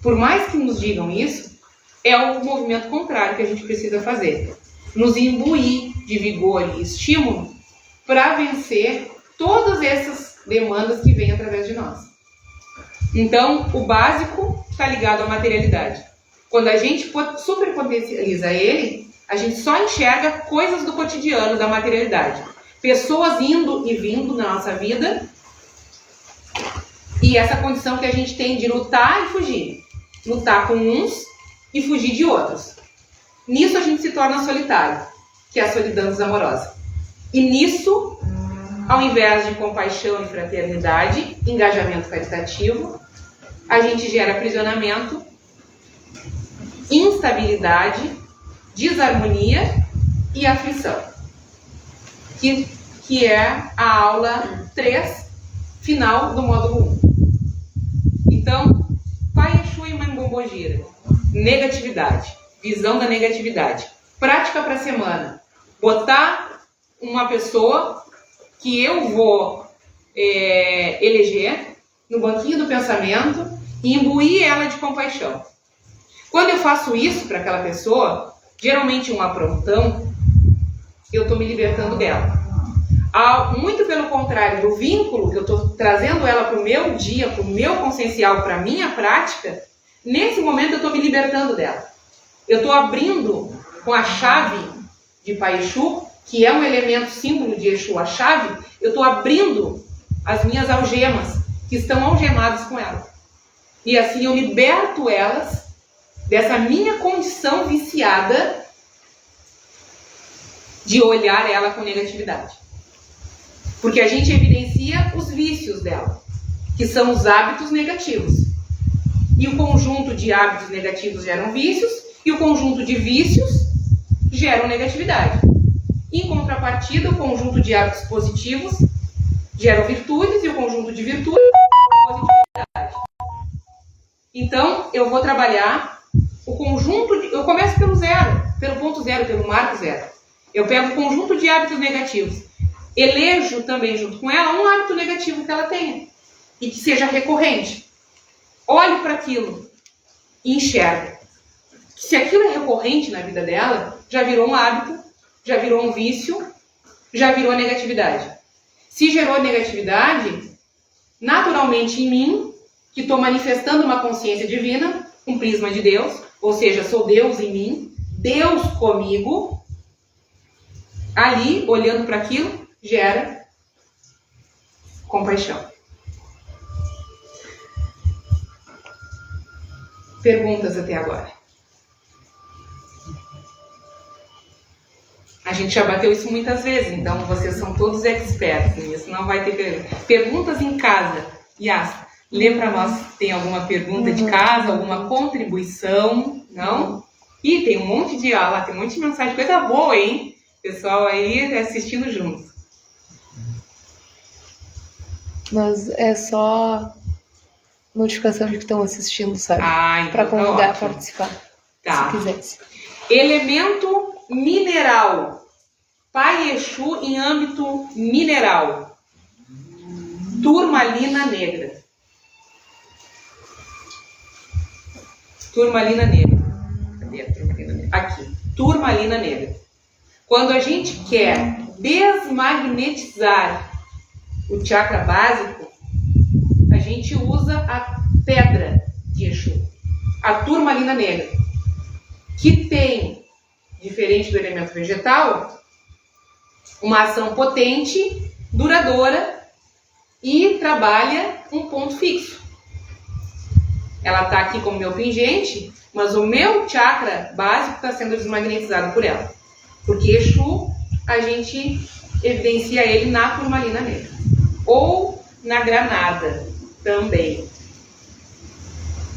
por mais que nos digam isso, é o movimento contrário que a gente precisa fazer. Nos imbuir de vigor e estímulo para vencer todas essas demandas que vêm através de nós. Então, o básico está ligado à materialidade. Quando a gente superpotencializa ele, a gente só enxerga coisas do cotidiano, da materialidade. Pessoas indo e vindo na nossa vida, e essa condição que a gente tem de lutar e fugir. Lutar com uns e fugir de outros. Nisso a gente se torna solitário, que é a solidão desamorosa. E nisso, ao invés de compaixão e fraternidade, engajamento caritativo, a gente gera aprisionamento, instabilidade, desarmonia e aflição. Que é a aula 3, final do módulo 1. Então, Pai Exu e Mãe Pombogira. Negatividade. Visão da negatividade. Prática para a semana. Botar uma pessoa que eu vou eleger no banquinho do pensamento e imbuir ela de compaixão. Quando eu faço isso para aquela pessoa, geralmente um aprontão, eu estou me libertando dela. Muito pelo contrário do vínculo que eu estou trazendo ela para o meu dia, para o meu consciencial, para a minha prática, nesse momento eu estou me libertando dela. Eu estou abrindo com a chave de Pai Exu, que é um elemento símbolo de Exu, a chave, eu estou abrindo as minhas algemas, que estão algemadas com ela. E assim eu liberto elas dessa minha condição viciada de olhar ela com negatividade. Porque a gente evidencia os vícios dela, que são os hábitos negativos. E o conjunto de hábitos negativos geram vícios, e o conjunto de vícios geram negatividade. Em contrapartida, o conjunto de hábitos positivos geram virtudes, e o conjunto de virtudes positividade. Então, eu vou trabalhar o conjunto, eu começo pelo zero, pelo ponto zero, pelo marco zero. Eu pego o conjunto de hábitos negativos, elejo também junto com ela um hábito negativo que ela tenha e que seja recorrente. Olho para aquilo e enxergo. Se aquilo é recorrente na vida dela, já virou um hábito, já virou um vício, já virou negatividade. Se gerou negatividade, naturalmente em mim, que estou manifestando uma consciência divina, um prisma de Deus, ou seja, sou Deus em mim, Deus comigo, ali, olhando para aquilo, gera compaixão. Perguntas até agora? A gente já bateu isso muitas vezes, então vocês são todos expertos nisso, não vai ter perguntas em casa. Yas, lê para nós se tem alguma pergunta de casa, alguma contribuição, não? Ih, tem um monte de aula, tem um monte de mensagem, coisa boa, hein? Pessoal aí assistindo junto. Mas é só notificação de que estão assistindo, sabe? Então para convidar tá a participar, tá. se quisesse. Elemento mineral. Pai Exu em âmbito mineral. Turmalina negra. Turmalina negra. Cadê a turmalina negra? Aqui. Turmalina negra. Quando a gente quer desmagnetizar o chakra básico, a gente usa a pedra de Exu, a turmalina negra, que tem, diferente do elemento vegetal, uma ação potente, duradoura e trabalha um ponto fixo. Ela está aqui como meu pingente, mas o meu chakra básico está sendo desmagnetizado por ela. Porque Exu, a gente evidencia ele na turmalina negra. Ou na granada também.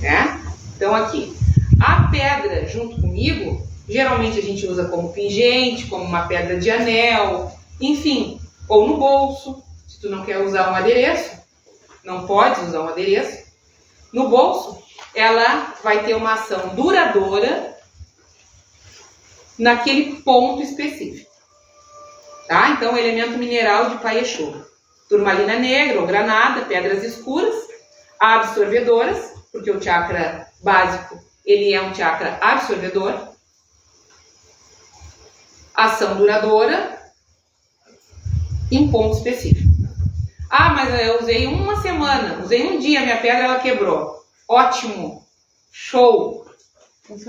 Né? Então aqui, a pedra junto comigo, geralmente a gente usa como pingente, como uma pedra de anel, enfim, ou no bolso, se tu não quer usar um adereço, não pode usar um adereço, no bolso ela vai ter uma ação duradoura naquele ponto específico. Tá? Então, elemento mineral de Pai Exu. Turmalina negra ou granada, pedras escuras. absorvedoras, porque o chakra básico, ele é um chakra absorvedor. Ação duradoura em ponto específico. Ah, mas eu usei uma semana, usei um dia, minha pedra ela quebrou. Ótimo, show.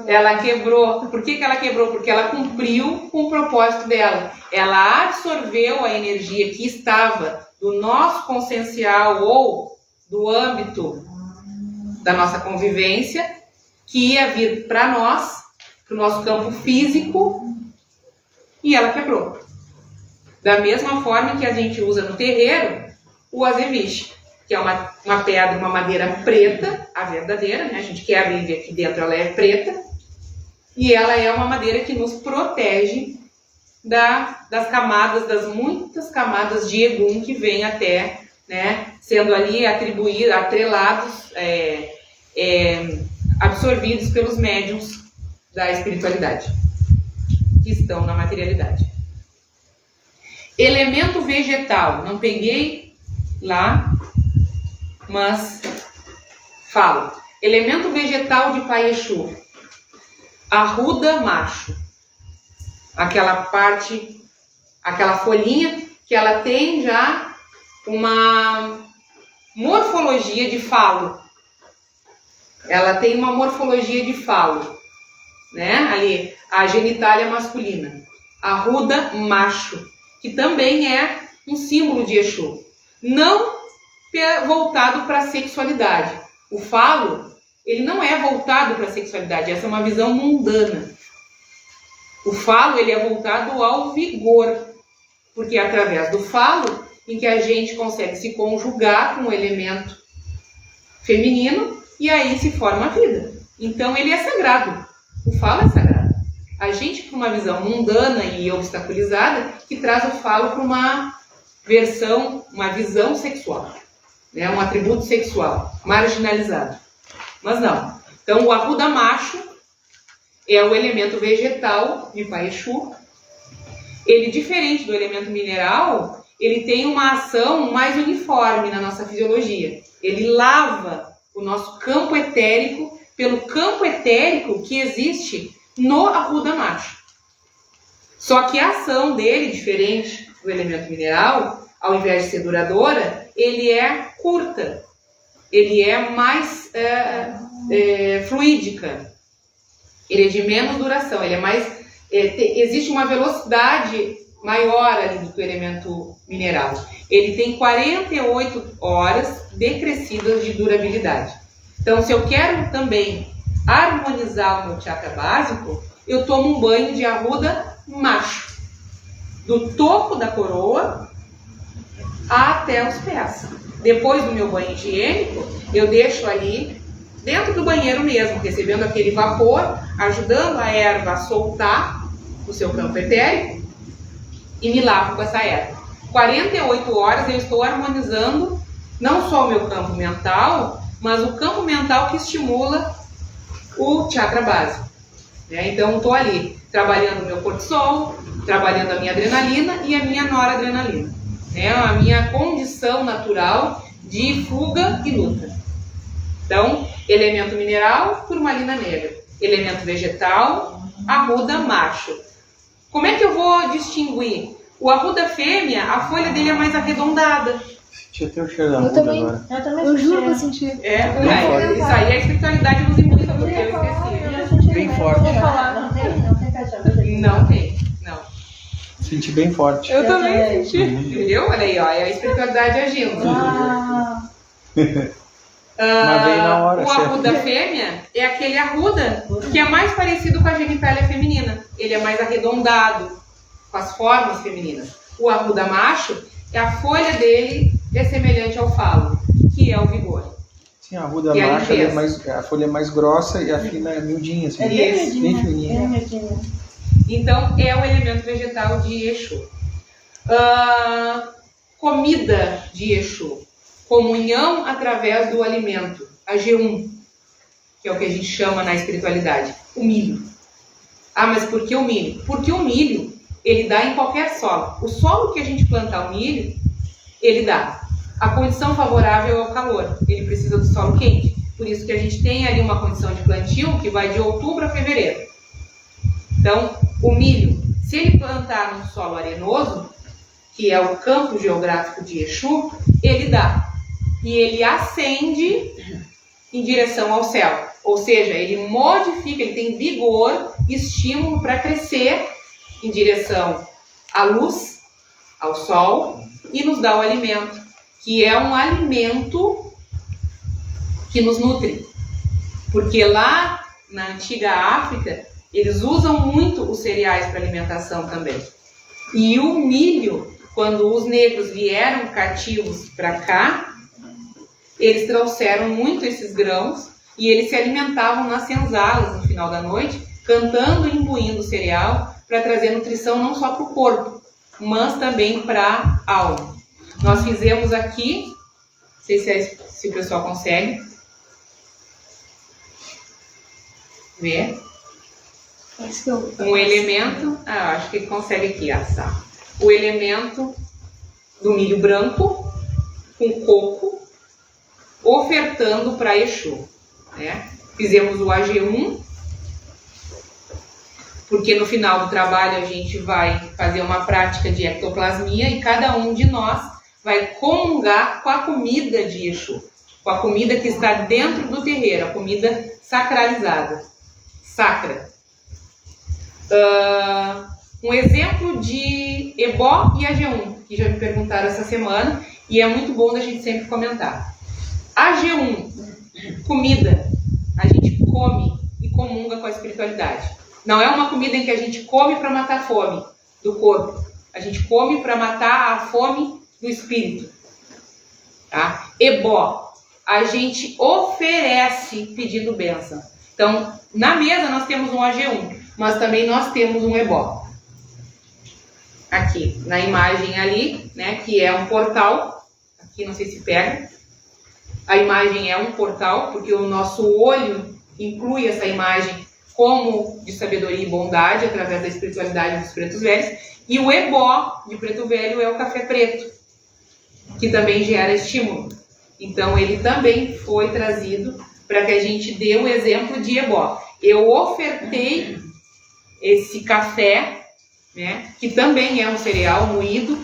Ela quebrou. Por que ela quebrou? Porque ela cumpriu com o propósito dela. Ela absorveu a energia que estava do nosso consciencial ou do âmbito da nossa convivência, que ia vir para nós, para o nosso campo físico, e ela quebrou. Da mesma forma que a gente usa no terreiro o azeviche, que é uma pedra, uma madeira preta, a verdadeira, né? A gente quebra e vê aqui dentro, ela é preta, e ela é uma madeira que nos protege das camadas, das muitas camadas de Egum que vem até, né, sendo ali atrelados, absorvidos pelos médiuns da espiritualidade, que estão na materialidade. Elemento vegetal, não peguei lá, mas falo. Elemento vegetal de Pai Exu. Arruda macho. Aquela parte, aquela folhinha que ela tem já uma morfologia de falo. Ela tem uma morfologia de falo, né? Ali, a genitália masculina. Arruda macho, que também é um símbolo de Exu. Não voltado para a sexualidade. O falo, ele não é voltado para a sexualidade. Essa é uma visão mundana. O falo, ele é voltado ao vigor. Porque é através do falo em que a gente consegue se conjugar com o elemento feminino e aí se forma a vida. Então ele é sagrado. O falo é sagrado. A gente, para uma visão mundana e obstaculizada, que traz o falo para uma visão sexual, né? Um atributo sexual, marginalizado. Mas não. Então o arruda macho é o elemento vegetal de Pai Exu. Ele, diferente do elemento mineral, ele tem uma ação mais uniforme na nossa fisiologia. Ele lava o nosso campo etérico pelo campo etérico que existe no arruda macho. Só que a ação dele, diferente do elemento mineral, ao invés de ser duradoura, ele é curta. Ele é mais fluídica. Ele é de menos duração. Ele é mais, existe uma velocidade maior ali do que o elemento mineral. Ele tem 48 horas decrescidas de durabilidade. Então, se eu quero também harmonizar o meu chakra básico, eu tomo um banho de arruda macho, do topo da coroa até os pés. Depois do meu banho higiênico, eu deixo ali dentro do banheiro mesmo, recebendo aquele vapor, ajudando a erva a soltar o seu campo etérico, e me lavo com essa erva. 48 horas eu estou harmonizando não só o meu campo mental, mas o campo mental que estimula o chakra básico. Né? Então, estou ali trabalhando o meu cortisol, trabalhando a minha adrenalina e a minha noradrenalina. Né? A minha condição natural de fuga e luta. Então, elemento mineral, turmalina negra. Elemento vegetal, arruda macho. Como é que eu vou distinguir? O arruda fêmea, a folha dele é mais arredondada. Senti até o cheiro da arruda agora. Eu juro que eu senti. Isso aí a espiritualidade nos imita, porque eu esqueci. Bem forte. Não tem, não. Senti bem forte. Eu também senti. Entendeu? Olha aí, ó, é a espiritualidade agindo. Mas veio na hora, O arruda fêmea é aquele arruda que é mais parecido com a genitália feminina. Ele é mais arredondado, com as formas femininas. O arruda macho, a folha dele é semelhante ao falo, que é o vigor. Sim, a arruda E a macho limpeza. a folha é mais grossa e a fina é miudinha. Assim, Isso. bem fininha. Então, é o elemento vegetal de Exu. Comida de Exu. Comunhão através do alimento. A G1, que é o que a gente chama na espiritualidade. O milho. Ah, mas por que o milho? Porque o milho, ele dá em qualquer solo. O solo que a gente plantar o milho, ele dá. a condição favorável é o calor, ele precisa do solo quente. Por isso que a gente tem ali uma condição de plantio que vai de outubro a fevereiro. Então, o milho, se ele plantar num solo arenoso, que é o campo geográfico de Exu, ele dá. E ele ascende em direção ao céu. Ou seja, ele modifica, ele tem vigor, estímulo para crescer em direção à luz, ao sol, e nos dá o alimento, que é um alimento que nos nutre. Porque lá na antiga África, eles usam muito os cereais para alimentação também. E o milho, quando os negros vieram cativos para cá, eles trouxeram muito esses grãos e eles se alimentavam nas senzalas no final da noite, cantando e imbuindo o cereal para trazer nutrição não só para o corpo, mas também para a alma. Nós fizemos aqui, não sei se o pessoal consegue ver, um elemento, acho que consegue aqui assar, o elemento do milho branco com coco, ofertando para Exu, né? Fizemos o AG1, porque no final do trabalho a gente vai fazer uma prática de ectoplasmia e cada um de nós vai comungar com a comida de Exu, com a comida que está dentro do terreiro, a comida sacralizada, sacra. Um exemplo de ebó e AG1, que já me perguntaram essa semana, e é muito bom da gente sempre comentar. AG1, comida, a gente come e comunga com a espiritualidade. Não é uma comida em que a gente come para matar a fome do corpo, a gente come para matar a fome do espírito. Tá? Ebó, a gente oferece pedindo bênção. Então, na mesa nós temos um AG1, mas também nós temos um ebó. Aqui, na imagem ali, né, que é um portal. Aqui não sei se pega. A imagem é um portal, porque o nosso olho inclui essa imagem como de sabedoria e bondade, através da espiritualidade dos pretos velhos. E o ebó de preto velho é o café preto, que também gera estímulo. Então, ele também foi trazido para que a gente dê um exemplo de ebó. Eu ofertei esse café, né, que também é um cereal moído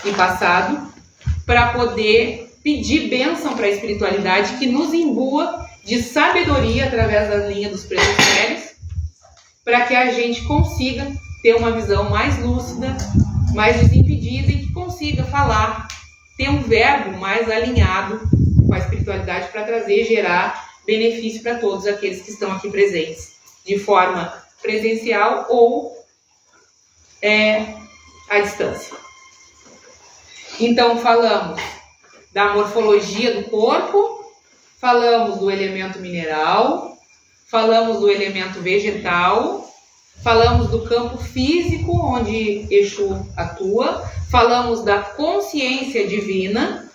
e passado, para poder pedir bênção para a espiritualidade que nos imbua de sabedoria através da linha dos pretos velhos, para que a gente consiga ter uma visão mais lúcida, mais desimpedida e que consiga falar, ter um verbo mais alinhado com a espiritualidade para trazer e gerar benefício para todos aqueles que estão aqui presentes, de forma presencial ou à distância. Então, falamos da morfologia do corpo, falamos do elemento mineral, falamos do elemento vegetal, falamos do campo físico onde Exu atua, falamos da consciência divina,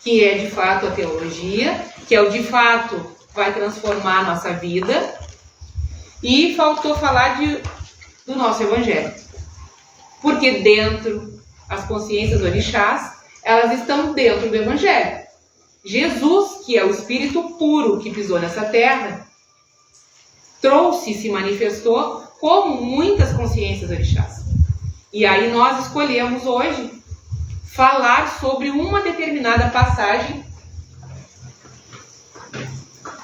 que é de fato a teologia, que é o de fato vai transformar a nossa vida, e faltou falar do nosso evangelho. Porque dentro, as consciências orixás, elas estão dentro do evangelho. Jesus, que é o espírito puro que pisou nessa terra, trouxe e se manifestou como muitas consciências orixás. E aí nós escolhemos hoje falar sobre uma determinada passagem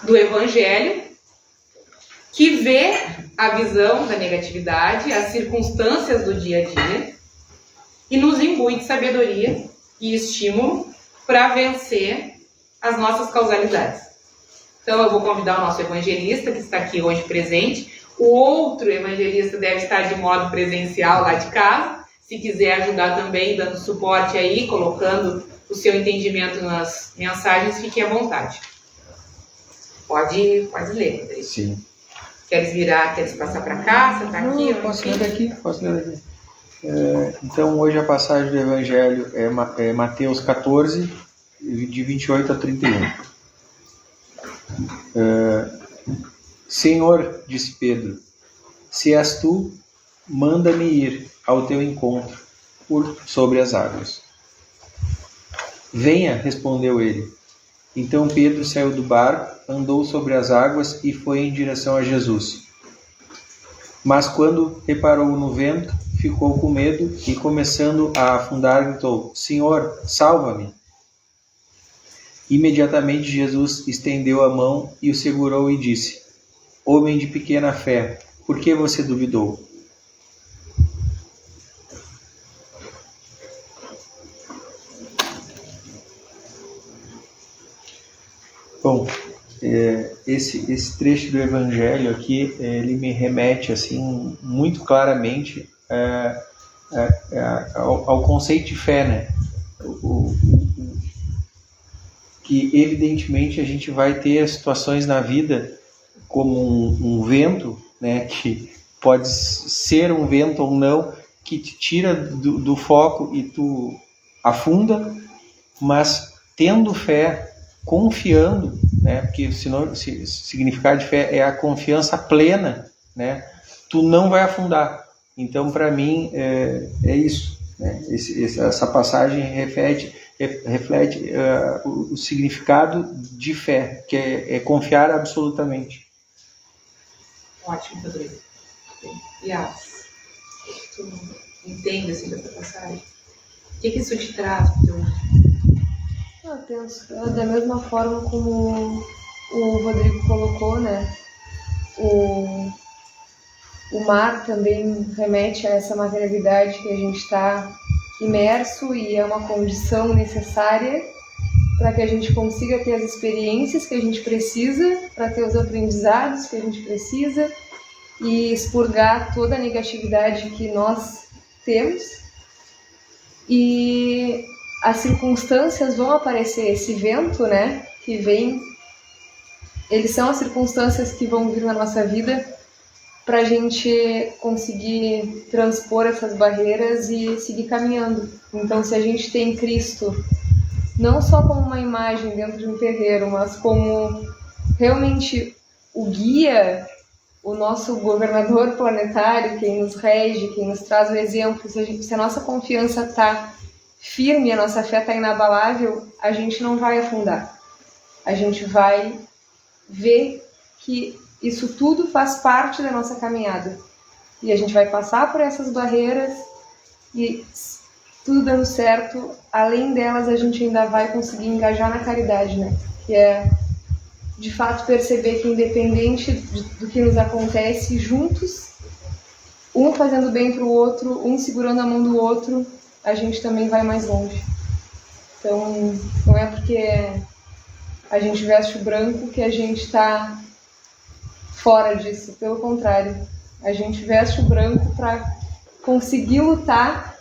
do evangelho que vê a visão da negatividade, as circunstâncias do dia a dia e nos imbui de sabedoria e estímulo para vencer as nossas causalidades. Então eu vou convidar o nosso evangelista que está aqui hoje presente. O outro evangelista deve estar de modo presencial lá de casa. Se quiser ajudar também, dando suporte aí, colocando o seu entendimento nas mensagens, fique à vontade. Pode ler, Rodrigo. Sim. Queres virar, queres passar para cá? Você está aqui? Eu posso ler daqui, então, hoje a passagem do Evangelho é Mateus 14, de 28 a 31. Senhor, disse Pedro, se és tu, manda-me ir ao teu encontro sobre as águas. Venha, respondeu ele. Então Pedro saiu do barco, andou sobre as águas e foi em direção a Jesus. Mas quando reparou no vento, ficou com medo e, começando a afundar, gritou: Senhor, salva-me! Imediatamente Jesus estendeu a mão e o segurou e disse: Homem de pequena fé, por que você duvidou? Bom, esse trecho do Evangelho aqui, ele me remete assim muito claramente ao conceito de fé, né? Que evidentemente a gente vai ter situações na vida como um vento, né? Que pode ser um vento ou não, que te tira do foco e tu afunda, mas tendo fé, confiando, né? Porque significado de fé é a confiança plena, né? Tu não vai afundar. Então, para mim, é isso, né? Essa passagem reflete o significado de fé, que é confiar absolutamente. Ótimo, Rodrigo. Yas, tu entende assim dessa passagem? O que isso te traz pro teu... Eu penso da mesma forma como o Rodrigo colocou, né? O mar também remete a essa materialidade que a gente está imerso e é uma condição necessária para que a gente consiga ter as experiências que a gente precisa, para ter os aprendizados que a gente precisa e expurgar toda a negatividade que nós temos. E as circunstâncias vão aparecer, esse vento, né, que vem, eles são as circunstâncias que vão vir na nossa vida para a gente conseguir transpor essas barreiras e seguir caminhando. Então, se a gente tem Cristo, não só como uma imagem dentro de um terreiro, mas como realmente o guia, o nosso governador planetário, quem nos rege, quem nos traz o exemplo, se a nossa confiança está firme, a nossa fé está inabalável, a gente não vai afundar. A gente vai ver que isso tudo faz parte da nossa caminhada. E a gente vai passar por essas barreiras e, tudo dando certo, além delas a gente ainda vai conseguir engajar na caridade, né? Que é, de fato, perceber que independente do que nos acontece, juntos, um fazendo bem para o outro, um segurando a mão do outro, a gente também vai mais longe. Então, não é porque a gente veste o branco que a gente está fora disso. Pelo contrário, a gente veste o branco para conseguir lutar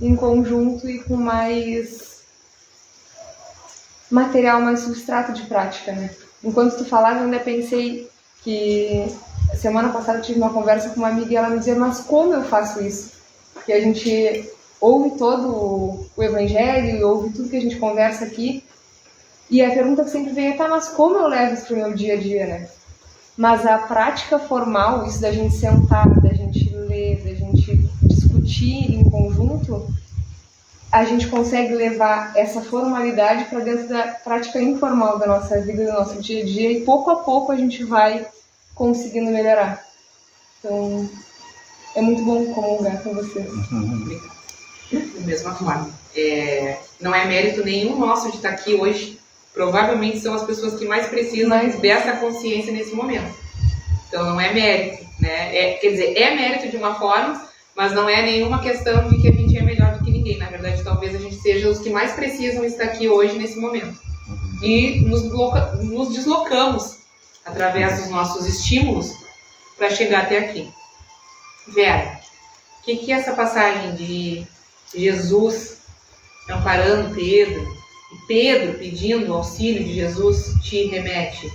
em conjunto e com mais material, mais substrato de prática, né? Enquanto tu falava, eu ainda pensei que semana passada eu tive uma conversa com uma amiga e ela me dizia: mas como eu faço isso? Porque a gente ouve todo o evangelho e ouve tudo que a gente conversa aqui, e a pergunta que sempre vem é: tá, mas como eu levo isso pro meu dia a dia, né? Mas a prática formal, isso da gente sentar, da gente ler, da gente discutir em conjunto, a gente consegue levar essa formalidade para dentro da prática informal da nossa vida, do nosso dia a dia, e pouco a pouco a gente vai conseguindo melhorar. Então, é muito bom comungar com você. Obrigada. Da mesma forma. Não é mérito nenhum nosso de estar aqui hoje. Provavelmente são as pessoas que mais precisam dessa consciência nesse momento. Então não é mérito, né? Quer dizer, é mérito de uma forma, mas não é nenhuma questão de que a gente é melhor do que ninguém. Na verdade, talvez a gente seja os que mais precisam estar aqui hoje nesse momento. E nos deslocamos através dos nossos estímulos para chegar até aqui. Vera, o que essa passagem de Jesus amparando Pedro e Pedro pedindo o auxílio de Jesus te remete?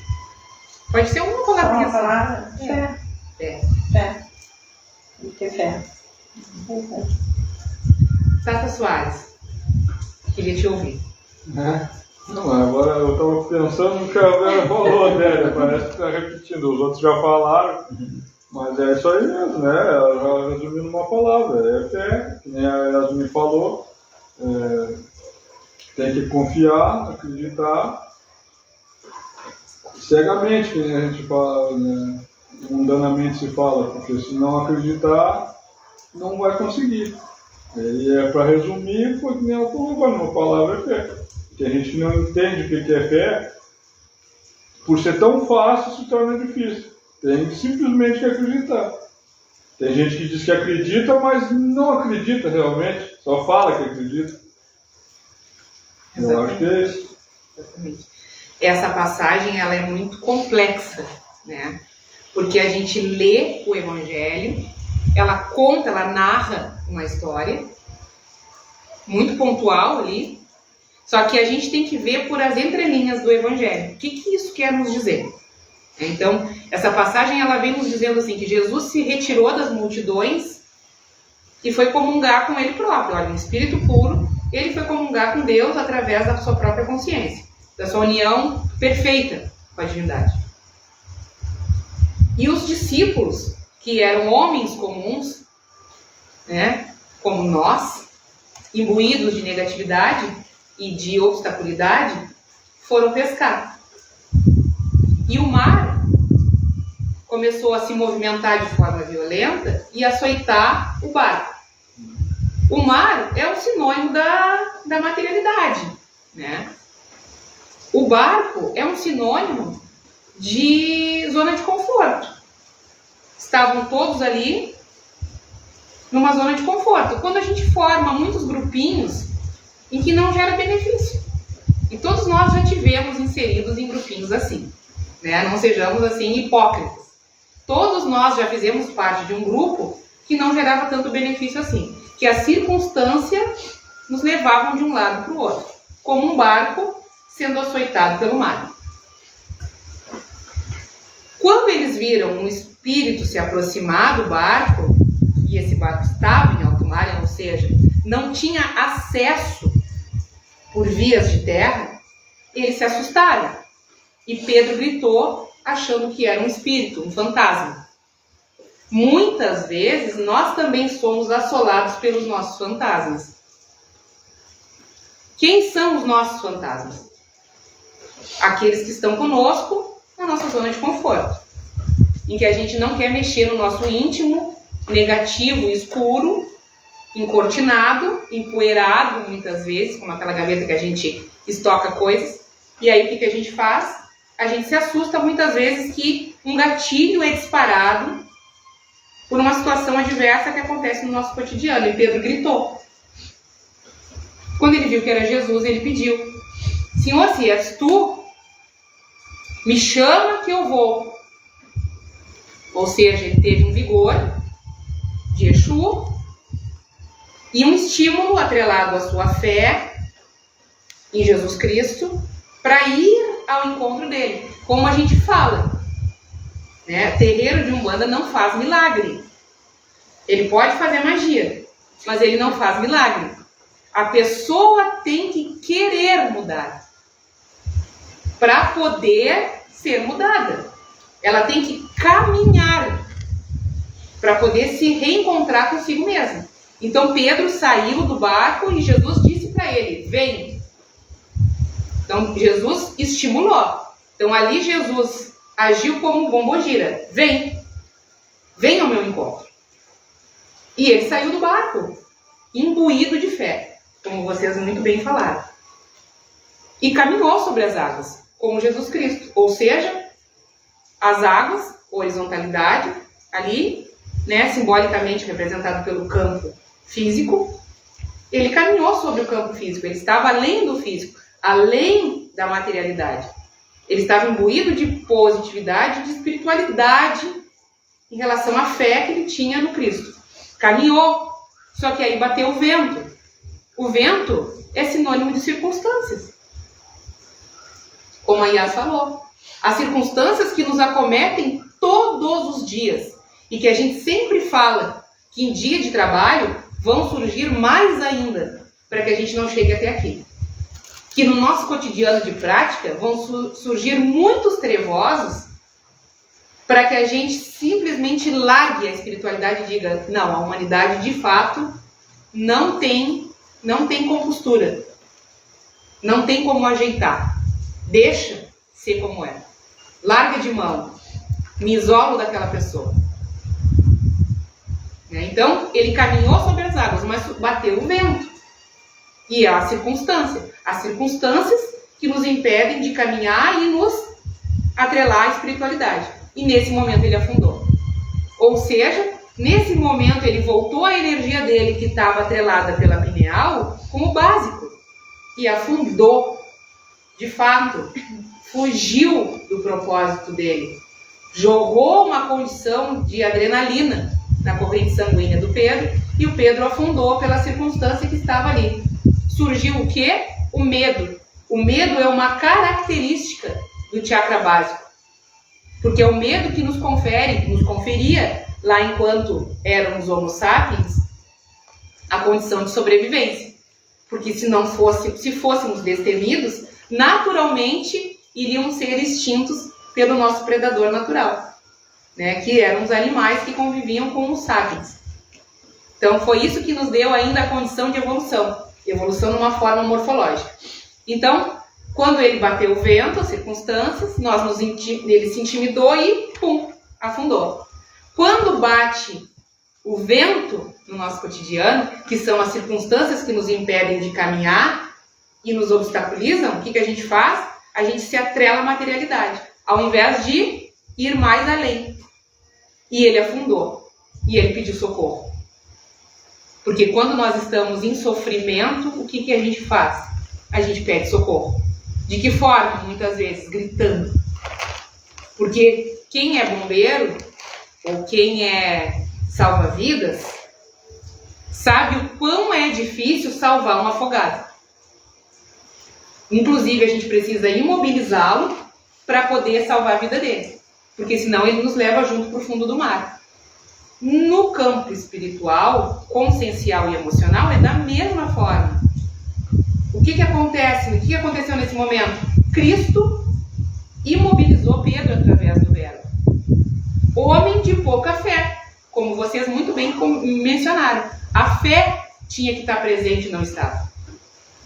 Pode ser uma palavra. Uma palavra? Fé. Fé. Fé. Tem que ter fé. Tata Soares, queria te ouvir. Não, agora eu estava pensando no que a Vera falou, né? Parece que está repetindo. Os outros já falaram, mas é isso aí mesmo, né? Ela já resumiu numa palavra. É fé, que nem a Yasmin falou. tem que confiar, acreditar cegamente, que a gente fala, né? Mundanamente se fala, porque se não acreditar, não vai conseguir. E para resumir, foi que nem eu falou, uma palavra é fé. Que a gente não entende o que é fé, por ser tão fácil, se torna difícil. Tem simplesmente que acreditar. Tem gente que diz que acredita, mas não acredita realmente, só fala que acredita. Eu acho que é isso. Exatamente. Essa passagem ela é muito complexa, né? Porque a gente lê o Evangelho, ela conta, ela narra uma história muito pontual ali, só que a gente tem que ver por as entrelinhas do Evangelho. O que isso quer nos dizer? Então, essa passagem ela vem nos dizendo assim, que Jesus se retirou das multidões e foi comungar com ele próprio. Olha, um espírito puro, ele foi comungar com Deus através da sua própria consciência, da sua união perfeita com a divindade. E os discípulos, que eram homens comuns, né, como nós, imbuídos de negatividade e de obstaculidade, foram pescar. E o mar começou a se movimentar de forma violenta e açoitar o barco. O mar é um sinônimo da materialidade, né? O barco é um sinônimo de zona de conforto. Estavam todos ali numa zona de conforto. Quando a gente forma muitos grupinhos em que não gera benefício. E todos nós já tivemos inseridos em grupinhos assim, né? Não sejamos assim hipócritas. Todos nós já fizemos parte de um grupo que não gerava tanto benefício assim, que a circunstância nos levavam de um lado para o outro, como um barco sendo açoitado pelo mar. Quando eles viram um espírito se aproximar do barco, e esse barco estava em alto mar, ou seja, não tinha acesso por vias de terra, eles se assustaram. E Pedro gritou, achando que era um espírito, um fantasma. Muitas vezes, nós também somos assolados pelos nossos fantasmas. Quem são os nossos fantasmas? Aqueles que estão conosco na nossa zona de conforto, em que a gente não quer mexer no nosso íntimo, negativo, escuro, encortinado, empoeirado muitas vezes, como aquela gaveta que a gente estoca coisas. E aí o que a gente faz? A gente se assusta muitas vezes que um gatilho é disparado por uma situação adversa que acontece no nosso cotidiano. E Pedro gritou. Quando ele viu que era Jesus, ele pediu: Senhor, se és tu, me chama que eu vou. Ou seja, ele teve um vigor de Exu e um estímulo atrelado à sua fé em Jesus Cristo para ir ao encontro dele. Como a gente fala, né? Terreiro de Umbanda não faz milagre. Ele pode fazer magia, mas ele não faz milagre. A pessoa tem que querer mudar para poder ser mudada. Ela tem que caminhar para poder se reencontrar consigo mesma. Então Pedro saiu do barco e Jesus disse para ele: vem. Então Jesus estimulou. Então ali Jesus agiu como um bombogira: vem ao meu encontro. E ele saiu do barco, imbuído de fé, como vocês muito bem falaram, e caminhou sobre as águas, como Jesus Cristo. Ou seja, as águas, horizontalidade, ali, né, simbolicamente representado pelo campo físico, ele caminhou sobre o campo físico, ele estava além do físico, além da materialidade. Ele estava imbuído de positividade, de espiritualidade em relação à fé que ele tinha no Cristo. Caminhou, só que aí bateu o vento. O vento é sinônimo de circunstâncias. Como a Yas falou, as circunstâncias que nos acometem todos os dias e que a gente sempre fala que em dia de trabalho vão surgir mais ainda para que a gente não chegue até aqui. Que no nosso cotidiano de prática vão surgir muitos trevosos para que a gente simplesmente largue a espiritualidade e diga: não, a humanidade de fato não tem compostura. Não tem como ajeitar. Deixa ser como é. Larga de mão. Me isolo daquela pessoa. Então, ele caminhou sobre as águas, mas bateu o vento. E há circunstância. As circunstâncias que nos impedem de caminhar e nos atrelar à espiritualidade. E nesse momento ele afundou. Ou seja, nesse momento ele voltou à energia dele que estava atrelada pela pineal como básico. E afundou. De fato, fugiu do propósito dele. Jogou uma condição de adrenalina na corrente sanguínea do Pedro e o Pedro afundou pela circunstância que estava ali. Surgiu o quê? O medo. O medo é uma característica do chakra básico. Porque é o medo que nos conferia, lá enquanto éramos homo sapiens, a condição de sobrevivência. Porque se fôssemos destemidos, naturalmente iríamos ser extintos pelo nosso predador natural, né? Que eram os animais que conviviam com os sapiens. Então foi isso que nos deu ainda a condição de evolução. Evolução numa forma morfológica. Então, quando ele bateu o vento, as circunstâncias, ele se intimidou e, pum, afundou. Quando bate o vento no nosso cotidiano, que são as circunstâncias que nos impedem de caminhar e nos obstaculizam, o que a gente faz? A gente se atrela à materialidade, ao invés de ir mais além. E ele afundou. E ele pediu socorro. Porque quando nós estamos em sofrimento, o que a gente faz? A gente pede socorro. De que forma? Muitas vezes gritando. Porque quem é bombeiro, ou quem é salva-vidas, sabe o quão é difícil salvar um afogado. Inclusive, a gente precisa imobilizá-lo para poder salvar a vida dele. Porque senão ele nos leva junto para o fundo do mar. No campo espiritual, consciencial e emocional, é da mesma forma. O que acontece? O que aconteceu nesse momento? Cristo imobilizou Pedro através do verbo. Homem de pouca fé, como vocês muito bem mencionaram. A fé tinha que estar presente e não estava.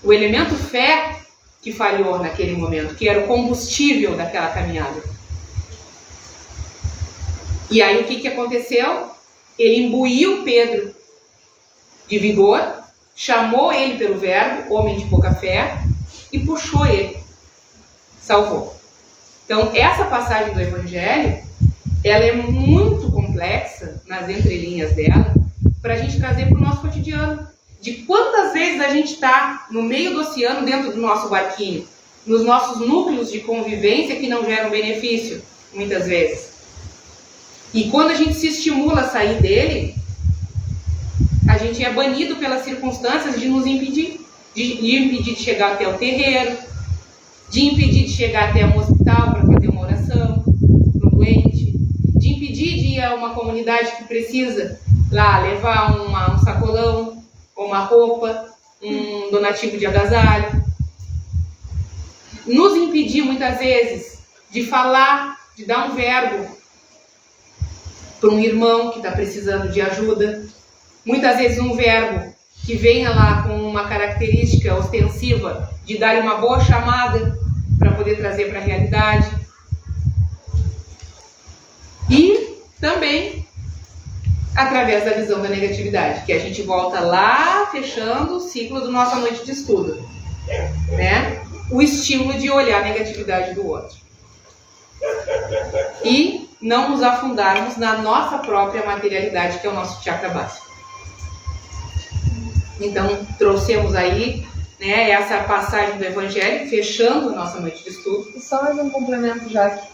O elemento fé que falhou naquele momento, que era o combustível daquela caminhada. E aí o que aconteceu? Ele imbuiu Pedro de vigor, chamou ele pelo verbo, homem de pouca fé, e puxou ele. Salvou. Então, essa passagem do Evangelho, ela é muito complexa, nas entrelinhas dela, para a gente trazer para o nosso cotidiano. De quantas vezes a gente está no meio do oceano, dentro do nosso barquinho, nos nossos núcleos de convivência que não geram benefício, muitas vezes. E quando a gente se estimula a sair dele, a gente é banido pelas circunstâncias de nos impedir. De impedir de chegar até o terreiro, de impedir de chegar até um hospital para fazer uma oração no doente, de impedir de ir a uma comunidade que precisa lá levar um sacolão, ou uma roupa, um donativo de agasalho. Nos impedir muitas vezes de falar, de dar um verbo para um irmão que está precisando de ajuda. Muitas vezes um verbo que venha lá com uma característica ostensiva de dar uma boa chamada para poder trazer para a realidade. E também através da visão da negatividade, que a gente volta lá fechando o ciclo da nossa noite de estudo, né? O estímulo de olhar a negatividade do outro. E não nos afundarmos na nossa própria materialidade, que é o nosso chakra básico. Então, trouxemos aí, né, essa passagem do Evangelho, fechando a nossa noite de estudo. E só mais um complemento, Jaque.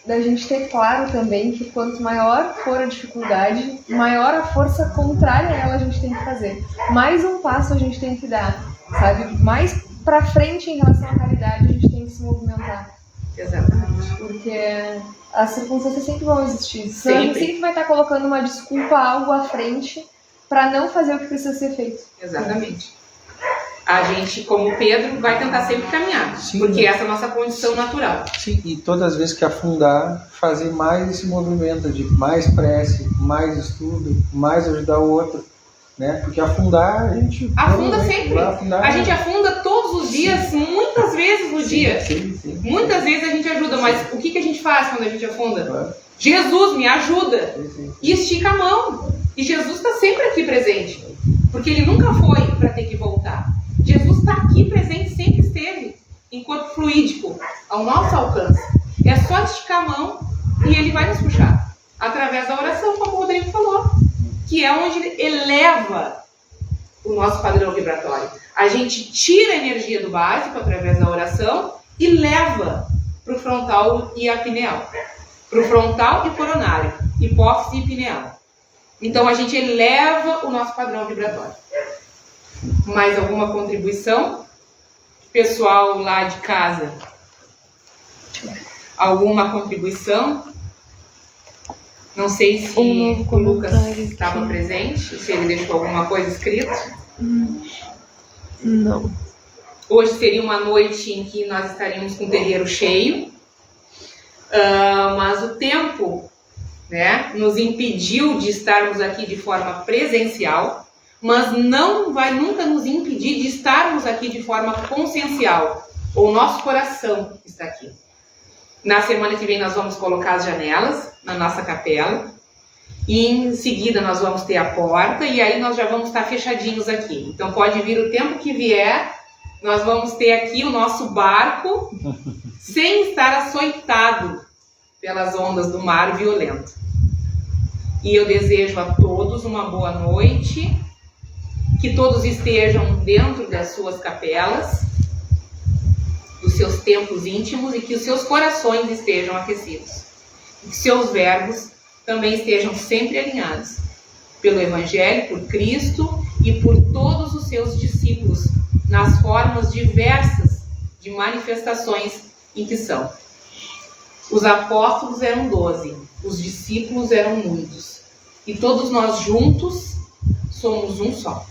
Da gente ter claro também que quanto maior for a dificuldade, maior a força contrária a ela a gente tem que fazer. Mais um passo a gente tem que dar, sabe? Mais pra frente em relação à caridade a gente tem que se movimentar. Exatamente. Porque as circunstâncias sempre vão existir. Senão a gente sempre vai estar colocando uma desculpa, algo à frente, para não fazer o que precisa ser feito. Exatamente. A gente, como Pedro, vai tentar sempre caminhar. Sim, porque essa é a nossa condição natural. Sim, e todas as vezes que afundar, fazer mais esse movimento de mais prece, mais estudo, mais ajudar o outro. Né? Porque afundar, a gente... Afunda sempre. A gente afunda todo vezes no dia. Sim. Muitas vezes a gente ajuda, mas o que a gente faz quando a gente afunda? Claro. Jesus, me ajuda! Sim. E estica a mão. E Jesus está sempre aqui presente. Porque ele nunca foi para ter que voltar. Jesus está aqui presente, sempre esteve. Em corpo fluídico, ao nosso alcance. É só esticar a mão e ele vai nos puxar. Através da oração, como o Rodrigo falou. Que é onde eleva o nosso padrão vibratório. A gente tira a energia do básico através da oração e leva para o frontal e a pineal. Para o frontal e coronário, hipófise e pineal. Então a gente eleva o nosso padrão vibratório. Mais alguma contribuição? Pessoal lá de casa? Alguma contribuição? Não sei se o Lucas estava presente, se ele deixou alguma coisa escrita. Não. Hoje seria uma noite em que nós estaríamos com o terreiro cheio, mas o tempo, né, nos impediu de estarmos aqui de forma presencial, mas não vai nunca nos impedir de estarmos aqui de forma consciencial. O nosso coração está aqui. Na semana que vem nós vamos colocar as janelas na nossa capela. E em seguida nós vamos ter a porta e aí nós já vamos estar fechadinhos aqui. Então pode vir o tempo que vier, nós vamos ter aqui o nosso barco sem estar açoitado pelas ondas do mar violento. E eu desejo a todos uma boa noite, que todos estejam dentro das suas capelas, dos seus templos íntimos e que os seus corações estejam aquecidos. E que seus verbos também estejam sempre alinhados pelo Evangelho, por Cristo e por todos os seus discípulos, nas formas diversas de manifestações em que são. Os apóstolos eram 12, os discípulos eram muitos, e todos nós juntos somos um só.